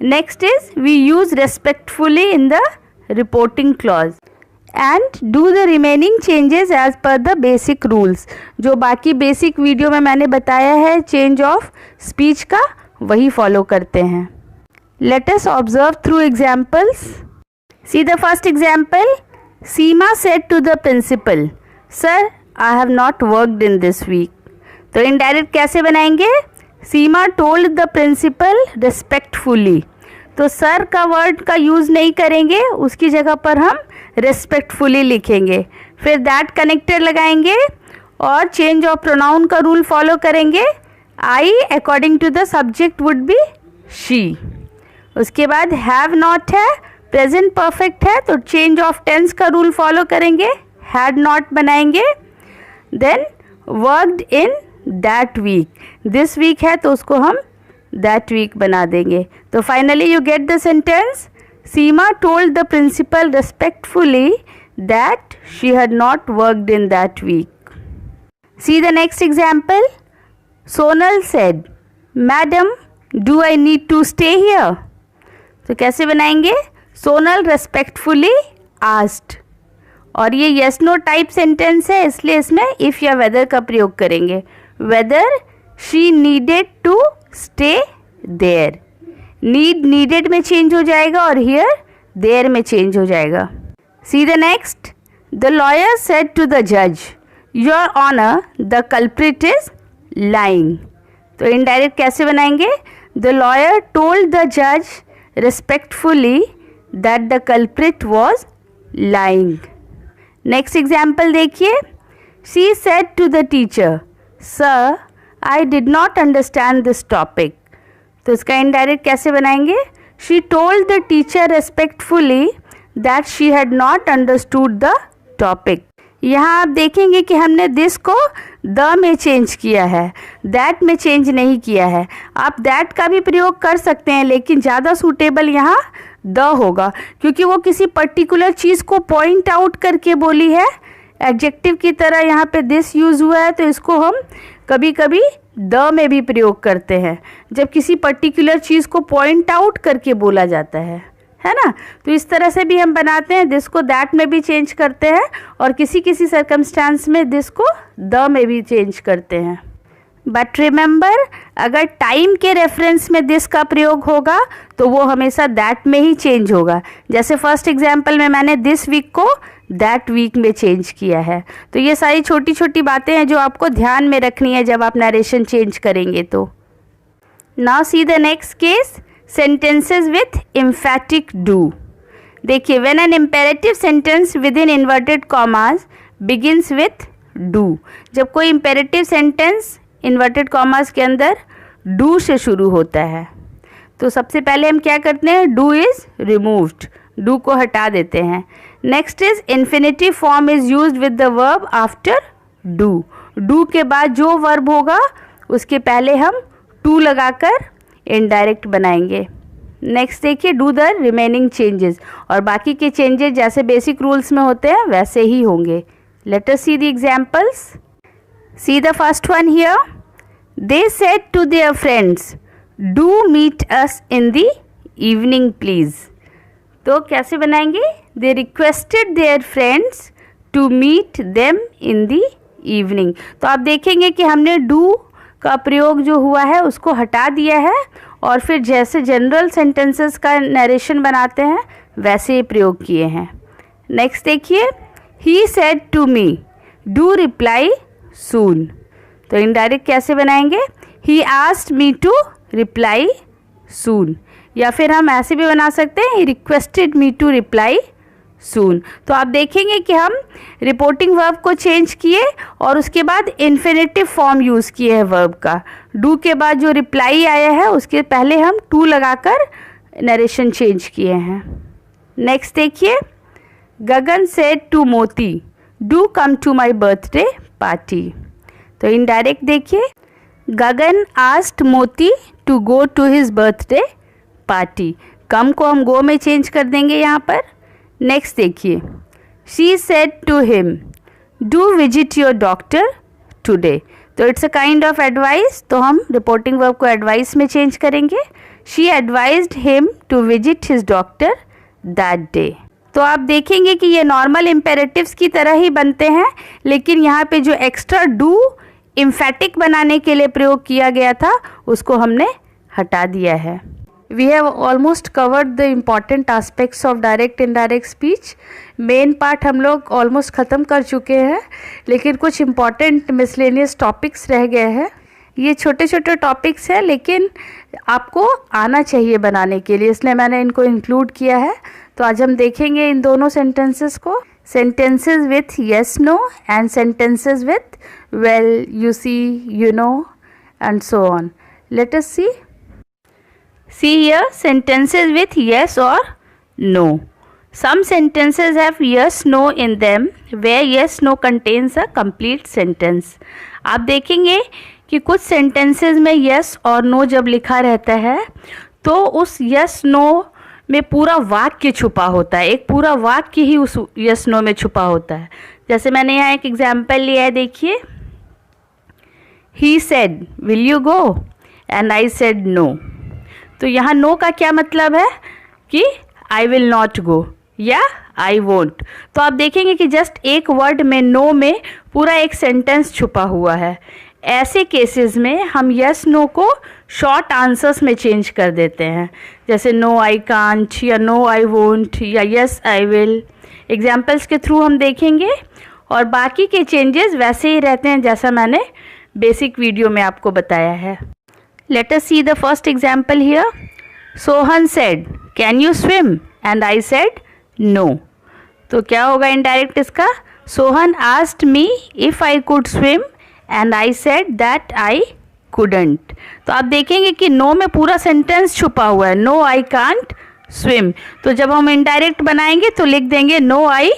Next is we use respectfully in the reporting clause and do the remaining changes as per the basic rules. जो बाकी बेसिक वीडियो में मैंने बताया है चेंज ऑफ स्पीच का, वही follow करते हैं। Let us observe through examples. See the first example. Seema said to the principal, "Sir, I have not worked in this week." तो इनडायरेक्ट कैसे बनाएंगे? सीमा टोल्ड द प्रिंसिपल रिस्पेक्टफुली। तो sir का word का यूज़ नहीं करेंगे, उसकी जगह पर हम रिस्पेक्टफुली लिखेंगे। फिर दैट कनेक्टर लगाएंगे और चेंज ऑफ प्रोनाउन का रूल फॉलो करेंगे। I according to the subject would be she. उसके बाद हैव नॉट है, प्रेजेंट परफेक्ट है तो चेंज ऑफ टेंस का रूल फॉलो करेंगे, हैड नॉट बनाएंगे। Then worked in that week, this week है तो उसको हम दैट वीक बना देंगे। तो finally you get the sentence, Seema told the principal respectfully that she had not worked in that week. See the next example. Sonal said, madam do I need to stay here. तो कैसे बनाएंगे? Sonal respectfully asked, और ये yes no type sentence है इसलिए इसमें if या weather का प्रयोग करेंगे। Whether she needed to stay there, need needed में चेंज हो जाएगा और हियर देयर में चेंज हो जाएगा। See the next. The lawyer said to the जज, your honour the culprit is lying. तो इनडायरेक्ट कैसे बनाएंगे? द लॉयर टोल्ड द जज respectfully that the culprit was lying. Next example देखिए, she said to the teacher, sir I did not understand this topic. तो इसका indirect कैसे बनाएंगे? She told the teacher respectfully that she had not understood the topic. यहाँ आप देखेंगे कि हमने दिस को द में चेंज किया है, दैट में चेंज नहीं किया है। आप दैट का भी प्रयोग कर सकते हैं, लेकिन ज़्यादा सूटेबल यहाँ द होगा, क्योंकि वो किसी पर्टिकुलर चीज़ को पॉइंट आउट करके बोली है। एडजेक्टिव की तरह यहाँ पे दिस यूज़ हुआ है, तो इसको हम कभी कभी द में भी प्रयोग करते हैं जब किसी पर्टिकुलर चीज़ को पॉइंट आउट करके बोला जाता है ना। तो इस तरह से भी हम बनाते हैं, दिस को दैट में भी चेंज करते हैं और किसी किसी सर्कमस्टांस में दिस को द में भी चेंज करते हैं। बट रिमेंबर, अगर टाइम के रेफरेंस में दिस का प्रयोग होगा तो वो हमेशा दैट में ही चेंज होगा। जैसे फर्स्ट एग्जाम्पल में मैंने दिस वीक को दैट वीक में चेंज किया है। तो ये सारी छोटी छोटी बातें हैं जो आपको ध्यान में रखनी है जब आप नरेशन चेंज करेंगे। तो now see the next case, sentences with emphatic do. देखिए, when an imperative sentence within inverted commas begins with do. जब कोई इम्पेरेटिव सेंटेंस इन्वर्टेड कॉमास के अंदर डू से शुरू होता है तो सबसे पहले हम क्या करते हैं? डू इज़ रिमूव्ड, डू को हटा देते हैं। Next is infinitive form is used with the verb after do. Do के बाद जो वर्ब होगा उसके पहले हम टू लगाकर इनडायरेक्ट बनाएंगे। नेक्स्ट देखिए, डू द रिमेनिंग चेंजेस, और बाकी के चेंजेस जैसे बेसिक रूल्स में होते हैं वैसे ही होंगे। Let us see the examples. See the first one here, they said to their friends, do meet us in the evening please. तो कैसे बनाएंगे? They requested their friends to meet them in the evening. तो आप देखेंगे कि हमने do का प्रयोग जो हुआ है उसको हटा दिया है और फिर जैसे जनरल सेंटेंसेस का नरेशन बनाते हैं वैसे ही प्रयोग किए हैं। नेक्स्ट देखिए, he said to me, do reply soon. तो इनडायरेक्ट कैसे बनाएंगे? He asked me to reply soon, या फिर हम ऐसे भी बना सकते हैं, he requested me to reply soon. तो आप देखेंगे कि हम रिपोर्टिंग वर्ब को चेंज किए और उसके बाद इन्फिनिटिव फॉर्म यूज़ किए हैं वर्ब का। डू के बाद जो रिप्लाई आया है उसके पहले हम टू लगाकर नरेशन चेंज किए हैं। नेक्स्ट देखिए, Gagan said to Moti, do come to my birthday party. तो इनडायरेक्ट देखिए, Gagan asked Moti to go to his birthday party. Come को हम गो में चेंज कर देंगे यहाँ पर। नेक्स्ट देखिए, she said to him, do visit your doctor today. तो it's a kind of advice, तो हम रिपोर्टिंग वर्ब को एडवाइस में चेंज करेंगे। She advised him to visit his doctor that day. तो आप देखेंगे कि ये नॉर्मल इम्पेरेटिव्स की तरह ही बनते हैं, लेकिन यहाँ पे जो एक्स्ट्रा डू एम्फैटिक बनाने के लिए प्रयोग किया गया था उसको हमने हटा दिया है। We have almost covered the important aspects of direct indirect speech. Main part हम लोग ऑलमोस्ट ख़त्म कर चुके हैं, लेकिन कुछ इम्पॉर्टेंट मिसलेनियस टॉपिक्स रह गए हैं। ये छोटे छोटे टॉपिक्स हैं लेकिन आपको आना चाहिए बनाने के लिए, इसलिए मैंने इनको इंक्लूड किया है। तो आज हम देखेंगे इन दोनों सेंटेंसेस को, sentences with yes no and sentences with well, you see, you know and so on. Let us see. See here, sentences with yes or no. Some sentences have yes no in them where yes no contains a complete sentence. आप देखेंगे कि कुछ sentences में yes और no जब लिखा रहता है तो उस yes no में पूरा वाक्य छुपा होता है, एक पूरा वाक्य ही उस yes no में छुपा होता है। जैसे मैंने यहाँ एक एग्जाम्पल लिया है, देखिए, he said will you go and I said no। तो यहाँ नो का क्या मतलब है कि आई विल नॉट गो या आई वोंट। तो आप देखेंगे कि जस्ट एक वर्ड में नो में पूरा एक सेंटेंस छुपा हुआ है। ऐसे केसेस में हम यस नो को शॉर्ट आंसर्स में चेंज कर देते हैं, जैसे नो आई कांट या नो आई वोंट या यस आई विल। एग्जाम्पल्स के थ्रू हम देखेंगे और बाकी के चेंजेस वैसे ही रहते हैं जैसा मैंने बेसिक वीडियो में आपको बताया है. Let us see the first example here. Sohan said can you swim and I said no. तो क्या होगा इनडायरेक्ट इसका? Sohan asked me if I could swim and I said that I couldn't. तो आप देखेंगे कि नो में पूरा सेंटेंस छुपा हुआ है. No I can't swim. तो जब हम इनडायरेक्ट बनाएंगे तो लिख देंगे नो आई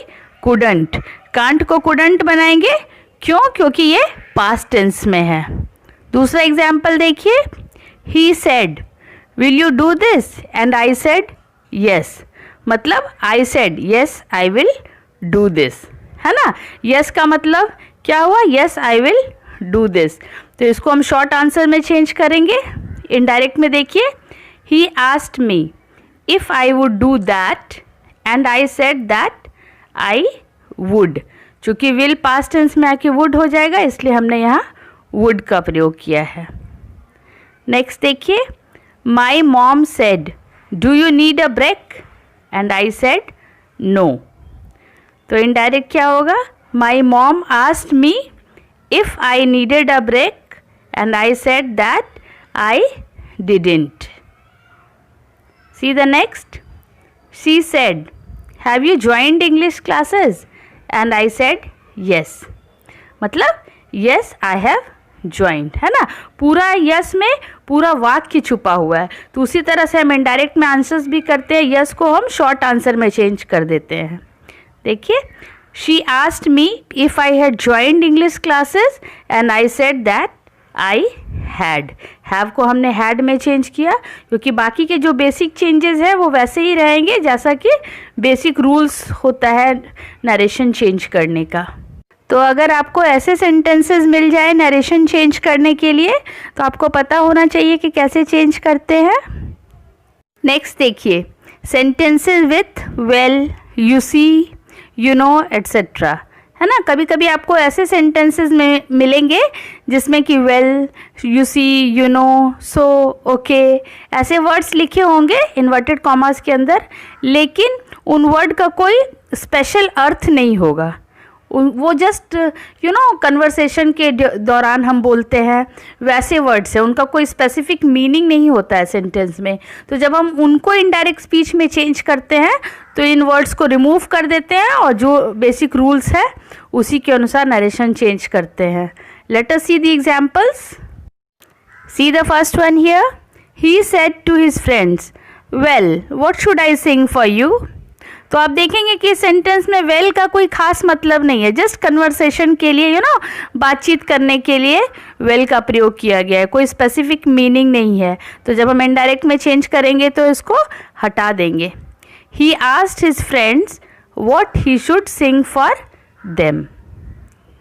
कुडंट. कांट को कुडंट बनाएंगे. क्यों? क्योंकि ये पास्ट टेंस में है. दूसरा एग्जाम्पल देखिए. He said will you do this and I said yes. मतलब I said yes I will do this, है ना. यस का मतलब क्या हुआ? Yes I will do this. तो इसको हम शॉर्ट आंसर में चेंज करेंगे. इनडायरेक्ट में देखिए. He asked me if I would do that and I said that I would. चूंकि विल पास्ट टेंस में आके वुड हो जाएगा इसलिए हमने यहाँ वुड का प्रयोग किया है. नेक्स्ट देखिए. My mom said do you need a break and I said no. तो इनडायरेक्ट क्या होगा? My mom asked me if I needed a break and I said that I didn't. See the next. She said have you joined English classes and I said yes. मतलब yes I have joined, है ना. पूरा yes में पूरा वाक्य छुपा हुआ है. तो उसी तरह से हम इनडायरेक्ट में आंसर्स भी करते हैं. यस को हम शॉर्ट आंसर में चेंज कर देते हैं. देखिए. She asked me if I had joined English classes and I said that I had. Have को हमने हैड में चेंज किया क्योंकि बाकी के जो बेसिक चेंजेस हैं वो वैसे ही रहेंगे जैसा कि बेसिक रूल्स होता है नरेशन चेंज करने का. तो अगर आपको ऐसे सेंटेंसेस मिल जाए नरेशन चेंज करने के लिए तो आपको पता होना चाहिए कि कैसे चेंज करते हैं. नेक्स्ट देखिए. Sentences with well, you see, you know etcetera, है ना. कभी कभी आपको ऐसे सेंटेंसेस में मिलेंगे जिसमें कि well, you see, you know, so, okay ऐसे वर्ड्स लिखे होंगे इन्वर्टेड कॉमास के अंदर, लेकिन उन वर्ड का कोई स्पेशल अर्थ नहीं होगा. वो जस्ट कन्वर्सेशन के दौरान हम बोलते हैं वैसे वर्ड्स हैं. उनका कोई स्पेसिफिक मीनिंग नहीं होता है सेंटेंस में. तो जब हम उनको इनडायरेक्ट स्पीच में चेंज करते हैं तो इन वर्ड्स को रिमूव कर देते हैं और जो बेसिक रूल्स है उसी के अनुसार नरेशन चेंज करते हैं. Let us see the examples. See the first one here. He said to his friends well what should I sing for you. तो आप देखेंगे कि सेंटेंस में वेल का कोई खास मतलब नहीं है. जस्ट कन्वर्सेशन के लिए बातचीत करने के लिए वेल का प्रयोग किया गया है. कोई स्पेसिफिक मीनिंग नहीं है. तो जब हम इनडायरेक्ट में चेंज करेंगे तो इसको हटा देंगे. He asked his friends what he should sing for them.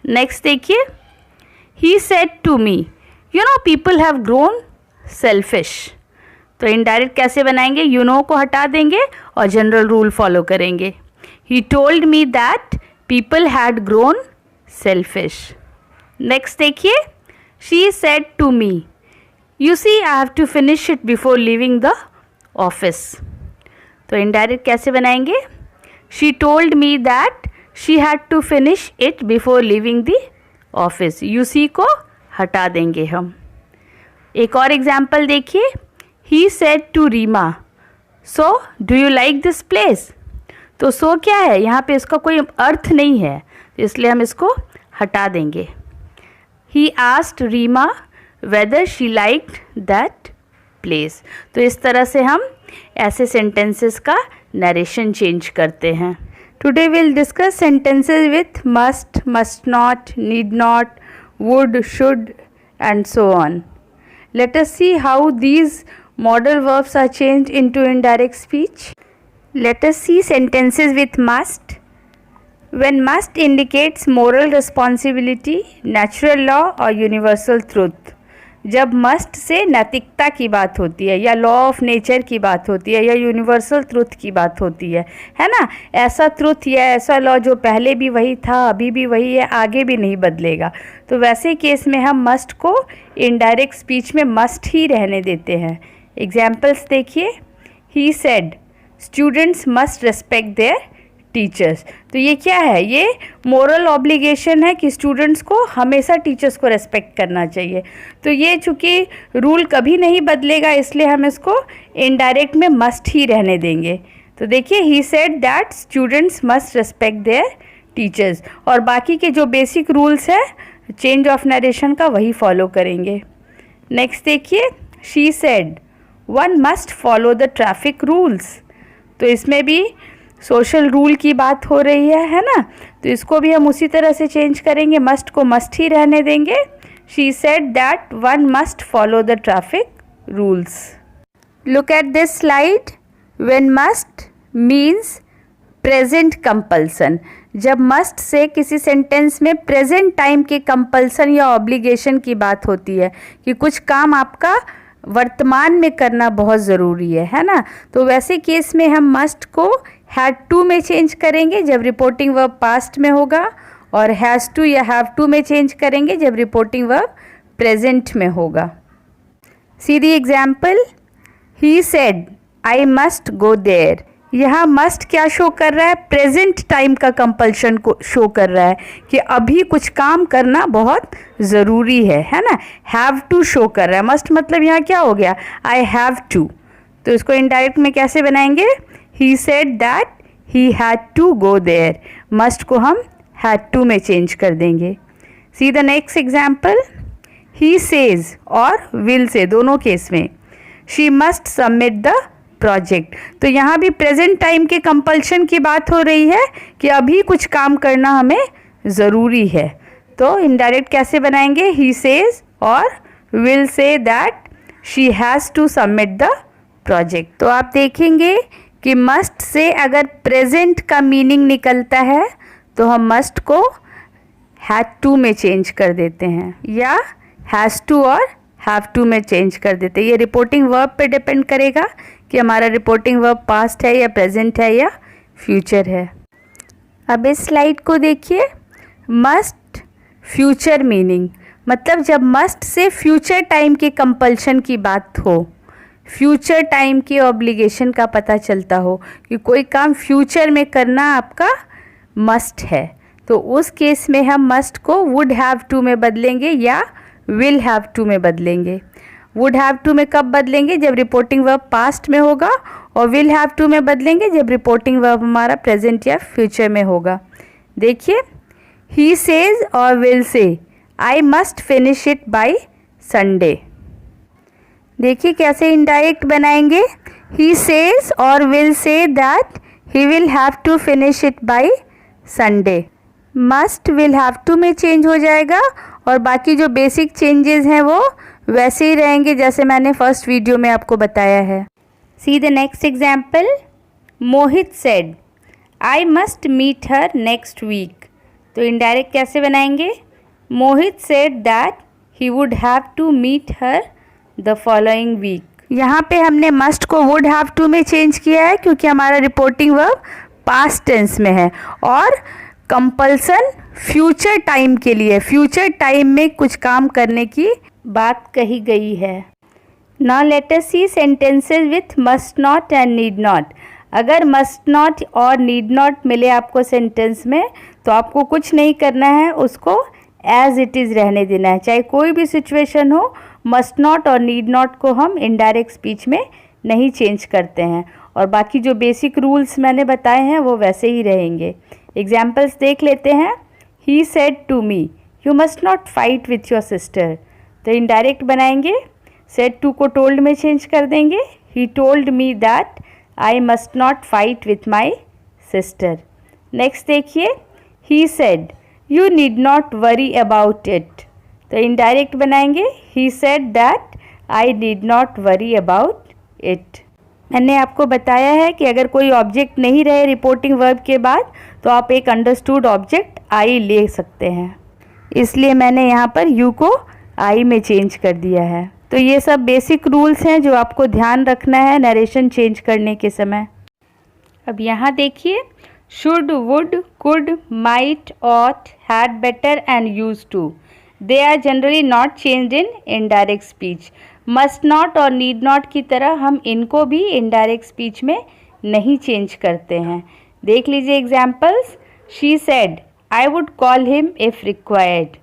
Next देखिए. He said to me people have grown selfish. तो इनडायरेक्ट कैसे बनाएंगे? यू नो को हटा देंगे और जनरल रूल फॉलो करेंगे. He told me that people had grown selfish. Next देखिए. She said to me you see I have to finish it before leaving the office. तो इनडायरेक्ट कैसे बनाएंगे? She told me that she had to finish it before leaving the office. You see को हटा देंगे हम. एक और example देखिए. He said to Rima, so do you like this place? तो so क्या है? यहाँ पे इसका कोई अर्थ नहीं है इसलिए हम इसको हटा देंगे. He asked Rima whether she liked that place. तो इस तरह से हम ऐसे sentences का narration change करते हैं. Today we'll discuss sentences with must, must not, need not, would, should and so on. Let us see how these modal verbs are changed into indirect speech. Let us see sentences with must. When must indicates moral responsibility, natural law or universal truth. जब must say नैतिकता की बात होती है या law of nature की बात होती है या यूनिवर्सल ट्रुथ की बात होती है ना. ऐसा ट्रुथ या ऐसा लॉ जो पहले भी वही था, अभी भी वही है, आगे भी नहीं बदलेगा. तो वैसे केस में हम मस्ट को इनडायरेक्ट स्पीच में मस्ट ही रहने देते हैं. एग्जाम्पल्स देखिए. He said students must respect there teachers. तो ये क्या है, ये मोरल ऑब्लिगेशन है कि स्टूडेंट्स को हमेशा टीचर्स को रेस्पेक्ट करना चाहिए। तो ये चूँकि रूल कभी नहीं बदलेगा, इसलिए हम इसको इनडायरेक्ट में मस्ट ही रहने देंगे। तो देखिए, he said that students must respect there teachers, और बाकी के जो बेसिक रूल्स है चेंज ऑफ नरेशन का वही फॉलो करेंगे। नेक्स्ट देखिए, she said one must follow the traffic rules. तो इसमें भी सोशल रूल की बात हो रही है ना, तो इसको भी हम उसी तरह से चेंज करेंगे, मस्ट को मस्ट ही रहने देंगे। She said that one must follow the traffic rules. Look at this slide. When must means present compulsion. जब मस्ट से किसी सेंटेंस में प्रेजेंट टाइम के कंपल्सन या ऑब्लिगेशन की बात होती है कि कुछ काम आपका वर्तमान में करना बहुत ज़रूरी है ना, तो वैसे केस में हम मस्ट को हैड टू में चेंज करेंगे जब रिपोर्टिंग वर्ब पास्ट में होगा, और हैज़ टू या हैव टू में चेंज करेंगे जब रिपोर्टिंग वर्ब प्रेजेंट में होगा। See the example, he said I must go there. यहाँ मस्ट क्या शो कर रहा है, प्रेजेंट टाइम का कंपल्शन को शो कर रहा है कि अभी कुछ काम करना बहुत ज़रूरी है ना। हैव टू शो कर रहा है, मस्ट मतलब यहाँ क्या हो गया, आई हैव टू। तो इसको इनडायरेक्ट में कैसे बनाएंगे, he said that he had to go there, must को हम हैड टू में चेंज कर देंगे। See the next example, he says or will say, दोनों केस में she must submit the project. तो यहाँ भी प्रेजेंट टाइम के कंपल्शन की बात हो रही है कि अभी कुछ काम करना हमें ज़रूरी है। तो इनडायरेक्ट कैसे बनाएंगे, he says or will say that she has to submit the project. तो आप देखेंगे कि मस्ट से अगर प्रेजेंट का मीनिंग निकलता है तो हम मस्ट को हैड टू में चेंज कर देते हैं, या हैज़ टू और हैव टू में चेंज कर देते हैं। ये रिपोर्टिंग वर्ब पे डिपेंड करेगा कि हमारा रिपोर्टिंग वर्ब पास्ट है या प्रेजेंट है या फ्यूचर है। अब इस स्लाइड को देखिए, मस्ट फ्यूचर मीनिंग, मतलब जब मस्ट से फ्यूचर टाइम के कंपल्शन की बात हो, फ्यूचर टाइम की ऑब्लिगेशन का पता चलता हो कि कोई काम फ्यूचर में करना आपका मस्ट है, तो उस केस में हम मस्ट को वुड हैव टू में बदलेंगे या विल हैव टू में बदलेंगे। वुड हैव टू में कब बदलेंगे, जब रिपोर्टिंग वर्ब पास्ट में होगा, और विल हैव टू में बदलेंगे जब रिपोर्टिंग वर्ब हमारा प्रेजेंट या फ्यूचर में होगा। देखिए, he says or will say I must finish it by Sunday. देखिए कैसे इनडायरेक्ट बनाएंगे, he says or will say that he will have to finish it by Sunday. Must will have to में change हो जाएगा, और बाकी जो basic changes हैं वो वैसे ही रहेंगे जैसे मैंने फर्स्ट वीडियो में आपको बताया है। See the next example, Mohit said I must meet her next week. तो इनडायरेक्ट कैसे बनाएंगे, Mohit said that he would have to meet her the following week. यहाँ पे हमने मस्ट को वुड हैव टू में चेंज किया है क्योंकि हमारा रिपोर्टिंग वर्ब पास्ट टेंस में है, और कंपल्सन फ्यूचर टाइम के लिए, फ्यूचर टाइम में कुछ काम करने की बात कही गई है। Now let us see sentences with must not and need not. अगर मस्ट नॉट और नीड नॉट मिले आपको सेंटेंस में, तो आपको कुछ नहीं करना है, उसको एज इट इज़ रहने देना है। चाहे कोई भी सिचुएशन हो, मस्ट नॉट और नीड नॉट को हम इनडायरेक्ट स्पीच में नहीं चेंज करते हैं, और बाकी जो बेसिक रूल्स मैंने बताए हैं वो वैसे ही रहेंगे। एग्जाम्पल्स देख लेते हैं। He said to me you must not fight with your sister. तो इनडायरेक्ट बनाएंगे, सेड टू को टोल्ड में चेंज कर देंगे, he told me that I must not fight with my sister. Next देखिए, he said you need not worry about it. तो indirect बनाएंगे, he said that I need not worry about it. मैंने आपको बताया है कि अगर कोई ऑब्जेक्ट नहीं रहे रिपोर्टिंग वर्ब के बाद, तो आप एक अंडरस्टूड ऑब्जेक्ट आई ले सकते हैं, इसलिए मैंने यहाँ पर यू को आई में चेंज कर दिया है। तो ये सब बेसिक रूल्स हैं जो आपको ध्यान रखना है नरेशन चेंज करने के समय। अब यहाँ देखिए, should, would, could, might, ought, had better and used to, they are generally not changed in indirect speech. Must not और नीड नॉट की तरह हम इनको भी इनडायरेक्ट स्पीच में नहीं चेंज करते हैं। देख लीजिए examples. She said I would call him if required,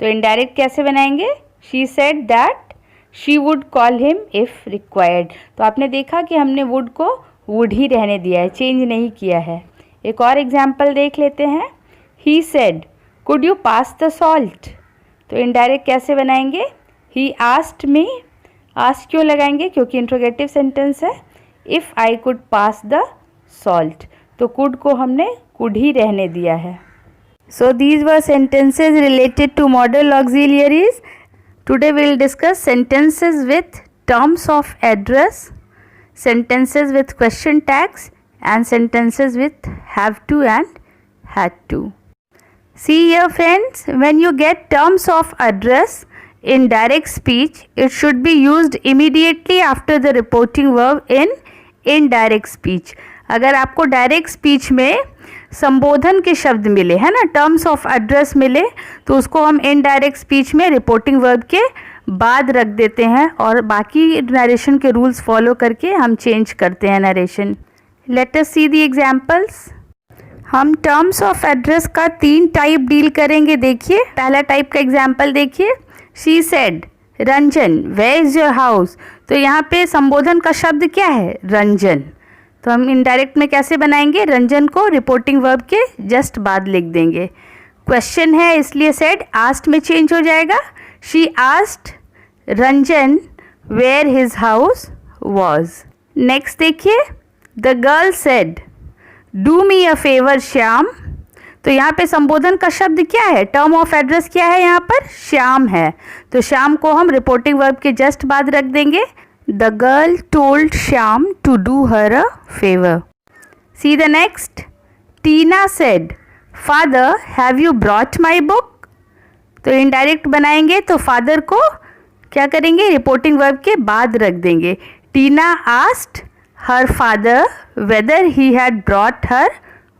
तो इनडायरेक्ट कैसे बनाएंगे? She said that she would call him if required. तो आपने देखा कि हमने वुड को वुड ही रहने दिया है, चेंज नहीं किया है। एक और एग्जाम्पल देख लेते हैं। He said could you pass the salt, तो इनडायरेक्ट कैसे बनाएंगे? ही आस्क्ड मी, आस्क क्यों लगाएंगे? क्योंकि इंट्रोगेटिव सेंटेंस है। If I could pass the salt, तो कुड को हमने कुड ही रहने दिया है। So these were sentences related to modal auxiliaries. Today we will discuss sentences with terms of address, sentences with question tags and sentences with have to and had to. See here friends, when you get terms of address in direct speech, it should be used immediately after the reporting verb in indirect speech. अगर आपको direct speech में संबोधन के शब्द मिले है ना, terms of address मिले, तो उसको हम इनडायरेक्ट स्पीच में रिपोर्टिंग वर्ब के बाद रख देते हैं और बाकी नरेशन के रूल्स फॉलो करके हम चेंज करते हैं narration. Late us see the examples. हम टर्म्स ऑफ एड्रेस का 3 टाइप डील करेंगे। देखिए पहला टाइप का एग्जांपल देखिए। She said Ranjan where is your house, तो यहाँ पे संबोधन का शब्द क्या है? रंजन। तो हम इनडायरेक्ट में कैसे बनाएंगे? रंजन को रिपोर्टिंग वर्ब के जस्ट बाद लिख देंगे। क्वेश्चन है इसलिए सेड आस्क्ड में चेंज हो जाएगा। She asked Ranjan where his house was. Next देखिए, the girl said do me a favour Shyam, तो यहाँ पे संबोधन का शब्द क्या है? टर्म ऑफ एड्रेस क्या है? यहाँ पर श्याम है, तो श्याम को हम रिपोर्टिंग वर्ब के जस्ट बाद रख देंगे। The girl told Shyam to do her a favour. See the next, Tina said father have you brought my book, तो इनडायरेक्ट बनाएंगे तो फादर को क्या करेंगे? रिपोर्टिंग वर्ब के बाद रख देंगे। Tina asked her father whether he had brought her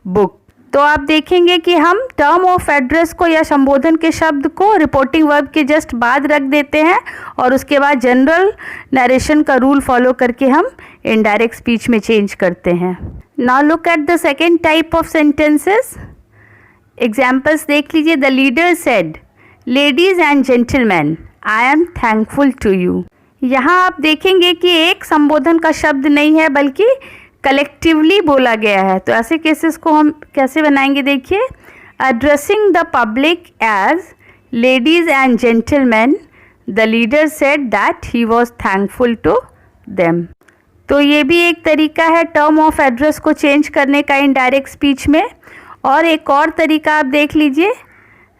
book. तो आप देखेंगे कि हम टर्म ऑफ एड्रेस को या संबोधन के शब्द को रिपोर्टिंग वर्ब के जस्ट बाद रख देते हैं और उसके बाद जनरल नरेशन का रूल फॉलो करके हम इनडायरेक्ट स्पीच में चेंज करते हैं। Now look at the second type of sentences. Examples देख लीजिए। The leader said ladies and gentleman I am thankful to you. यहाँ आप देखेंगे कि एक संबोधन का शब्द नहीं है बल्कि कलेक्टिवली बोला गया है। तो ऐसे केसेस को हम कैसे बनाएंगे? देखिए, addressing the public as ladies and gentleman the leader said that he was thankful to them. तो ये भी एक तरीका है टर्म ऑफ एड्रेस को चेंज करने का इनडायरेक्ट स्पीच में। और एक और तरीका आप देख लीजिए।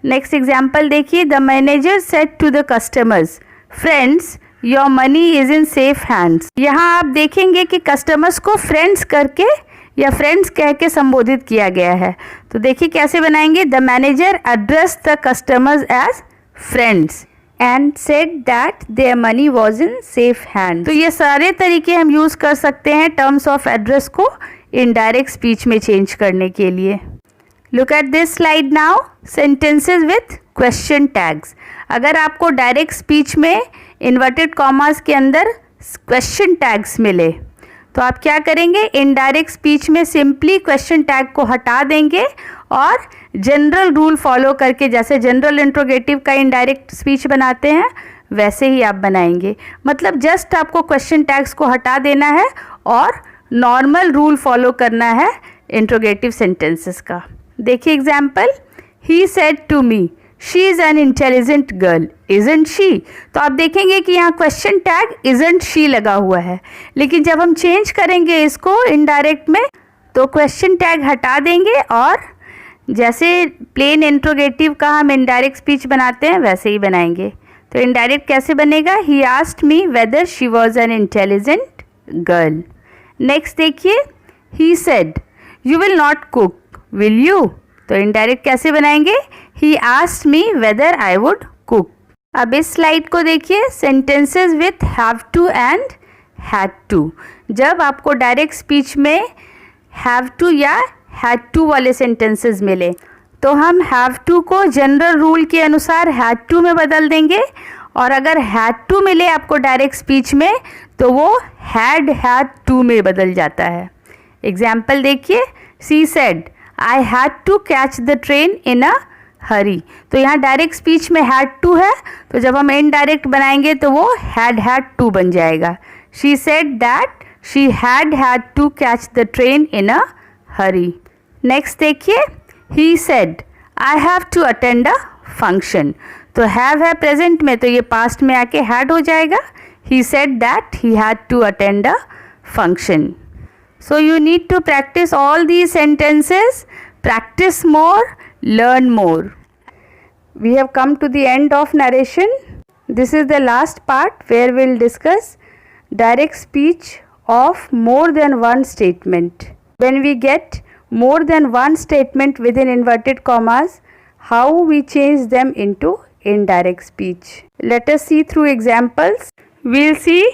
नेक्स्ट एग्जाम्पल देखिए। The manager said to the customers friends your money is in safe hands. यहाँ आप देखेंगे कि कस्टमर्स को फ्रेंड्स करके या फ्रेंड्स कह के संबोधित किया गया है। तो देखिए कैसे बनाएंगे। The manager address the customers as friends and said that their money was in safe hand. तो ये सारे तरीके हम यूज़ कर सकते हैं टर्म्स ऑफ एड्रेस को इनडायरेक्ट स्पीच में चेंज करने के लिए। Look at this slide now. Sentences with question tags. अगर आपको डायरेक्ट स्पीच में इन्वर्टेड कॉमास के अंदर क्वेश्चन टैग्स मिले तो आप क्या करेंगे? इनडायरेक्ट स्पीच में सिंपली क्वेश्चन टैग को हटा देंगे और जनरल रूल फॉलो करके, जैसे जनरल इंट्रोगेटिव का इनडायरेक्ट स्पीच बनाते हैं वैसे ही आप बनाएंगे। मतलब जस्ट आपको क्वेश्चन टैग्स को हटा देना है और नॉर्मल रूल फॉलो करना है इंट्रोगेटिव सेंटेंसेस का। देखिए example. He said to me she is an intelligent girl isn't she. तो आप देखेंगे कि यहाँ क्वेश्चन टैग इजंट शी लगा हुआ है, लेकिन जब हम चेंज करेंगे इसको इनडायरेक्ट में तो क्वेश्चन टैग हटा देंगे और जैसे प्लेन इंट्रोगेटिव का हम इनडायरेक्ट स्पीच बनाते हैं वैसे ही बनाएंगे। तो इनडायरेक्ट कैसे बनेगा? He asked me whether she was an intelligent girl. Next देखिए। He said you will not cook will you, तो इनडायरेक्ट कैसे बनाएंगे? He asked me whether I would cook. अब इस स्लाइड को देखिए। Sentences with have to and had to. जब आपको डायरेक्ट स्पीच में हैव टू या हैड टू वाले सेंटेंसेस मिले तो हम हैव टू को जनरल रूल के अनुसार हैड टू में बदल देंगे और अगर हैड टू मिले आपको डायरेक्ट स्पीच में तो वो हैड टू में बदल जाता है। एग्जाम्पल देखिए। She said I had to catch the train in a hurry. तो यहाँ डायरेक्ट स्पीच में हैड टू है, तो जब हम इनडायरेक्ट बनाएंगे तो वो हैड टू बन जाएगा। She said that she had to catch the train in a hurry. Next देखिए, he said I have to attend a function. तो हैव है प्रेजेंट में, तो ये पास्ट में आके हैड हो जाएगा। He said that he had to attend a function. So you need to practice all these sentences. Practice more, learn more. We have come to the end of narration. This is the last part where we'll discuss direct speech of more than one statement. When we get more than one statement within inverted commas, how we change them into indirect speech. Let us see through examples. We'll see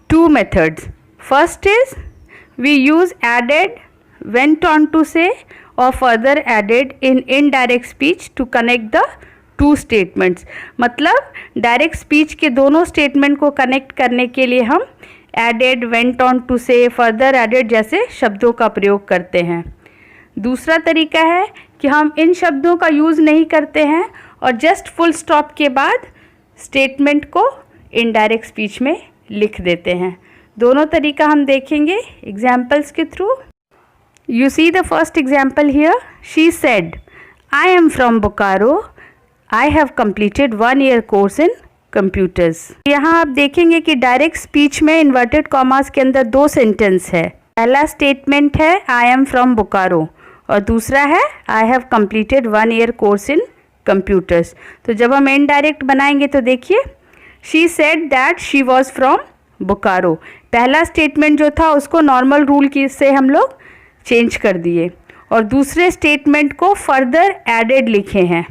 two methods. First is we use added, went on to say or further added in indirect speech to connect the two statements. मतलब direct speech के दोनों statement को connect करने के लिए हम added, went on to say, further added जैसे शब्दों का प्रयोग करते हैं। दूसरा तरीका है कि हम इन शब्दों का यूज़ नहीं करते हैं और जस्ट फुल स्टॉप के बाद स्टेटमेंट को इनडायरेक्ट स्पीच में लिख देते हैं। दोनों तरीका हम देखेंगे एग्जाम्पल्स के through. You see the first example here, she said I am from Bokaro, I have completed 1 year course in computers. यहाँ आप देखेंगे कि डायरेक्ट स्पीच में इन्वर्टेड कॉमास के अंदर 2 सेंटेंस है। पहला स्टेटमेंट है आई एम फ्रॉम बोकारो और दूसरा है I have completed 1 year course in computers. तो जब हम इनडायरेक्ट बनाएंगे तो देखिए, she said that she was from Bokaro. पहला स्टेटमेंट जो था उसको नॉर्मल रूल की से हम लोग चेंज कर दिए और दूसरे स्टेटमेंट को फर्दर एडेड लिखे हैं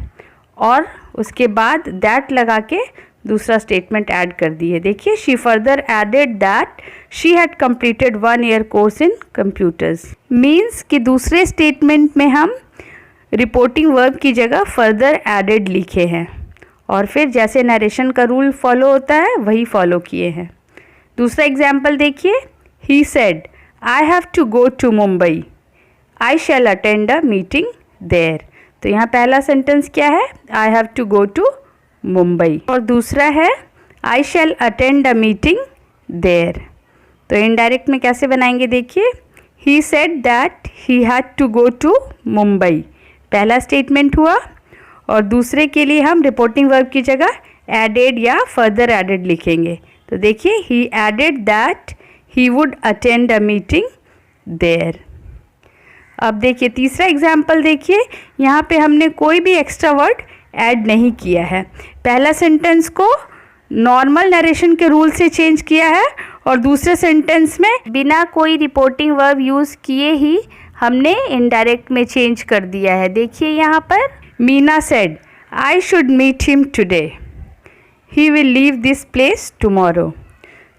और उसके बाद दैट लगा के दूसरा स्टेटमेंट ऐड कर दिए। देखिए, she further added that she had completed 1 year course in computers. Means कि दूसरे स्टेटमेंट में हम रिपोर्टिंग वर्ब की जगह फर्दर एडेड लिखे हैं और फिर जैसे नरेशन का रूल फॉलो होता है वही फॉलो किए हैं। दूसरा एग्जाम्पल देखिए, he said I have to go to Mumbai, I shall attend a meeting there. तो यहाँ पहला सेंटेंस क्या है, I have to go to Mumbai और दूसरा है I shall attend a meeting there. तो इनडायरेक्ट में कैसे बनाएंगे देखिए, he said that he had to go to Mumbai, पहला स्टेटमेंट हुआ और दूसरे के लिए हम रिपोर्टिंग वर्ब की जगह एडेड या फर्दर एडेड लिखेंगे। तो देखिए, he added that he would attend a meeting there. अब देखिए तीसरा एग्जाम्पल देखिए, यहाँ पे हमने कोई भी एक्स्ट्रा वर्ड ऐड नहीं किया है। पहला सेंटेंस को नॉर्मल नरेशन के रूल से चेंज किया है और दूसरे सेंटेंस में बिना कोई रिपोर्टिंग वर्ब यूज़ किए ही हमने इनडायरेक्ट में चेंज कर दिया है। देखिए यहाँ पर, Meena said I should meet him today, he will leave this place tomorrow.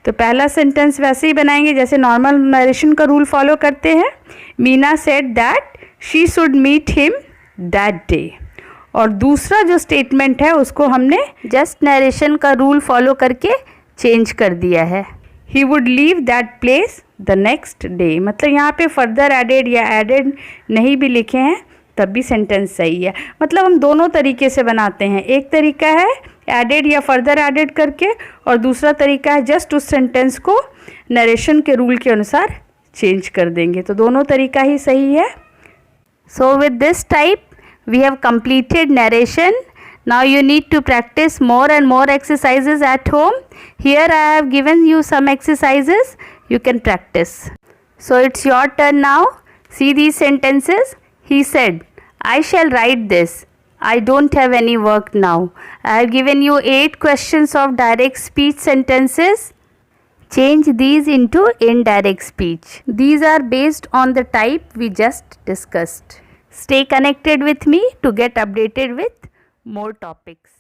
तो पहला सेंटेंस वैसे ही बनाएंगे जैसे नॉर्मल नरेशन का रूल फॉलो करते हैं। Meena said that she should meet him that day और दूसरा जो स्टेटमेंट है उसको हमने जस्ट नरेशन का रूल फॉलो करके चेंज कर दिया है। He would leave that place the next day. मतलब यहाँ पे फर्दर एडेड या एडेड नहीं भी लिखे हैं तब भी सेंटेंस सही है। मतलब हम दोनों तरीके से बनाते हैं, एक तरीका है एडेड या फर्दर एडेड करके और दूसरा तरीका है जस्ट उस सेंटेंस को नरेशन के रूल के अनुसार चेंज कर देंगे। तो दोनों तरीका ही सही है। So with this type we have completed narration. Now you need to practice more and more exercises at home. Here I have given you some exercises you can practice. So it's your turn now. See these sentences. He said, I shall write this. I don't have any work now. I have given you 8 questions of direct speech sentences. Change these into indirect speech. These are based on the type we just discussed. Stay connected with me to get updated with more topics.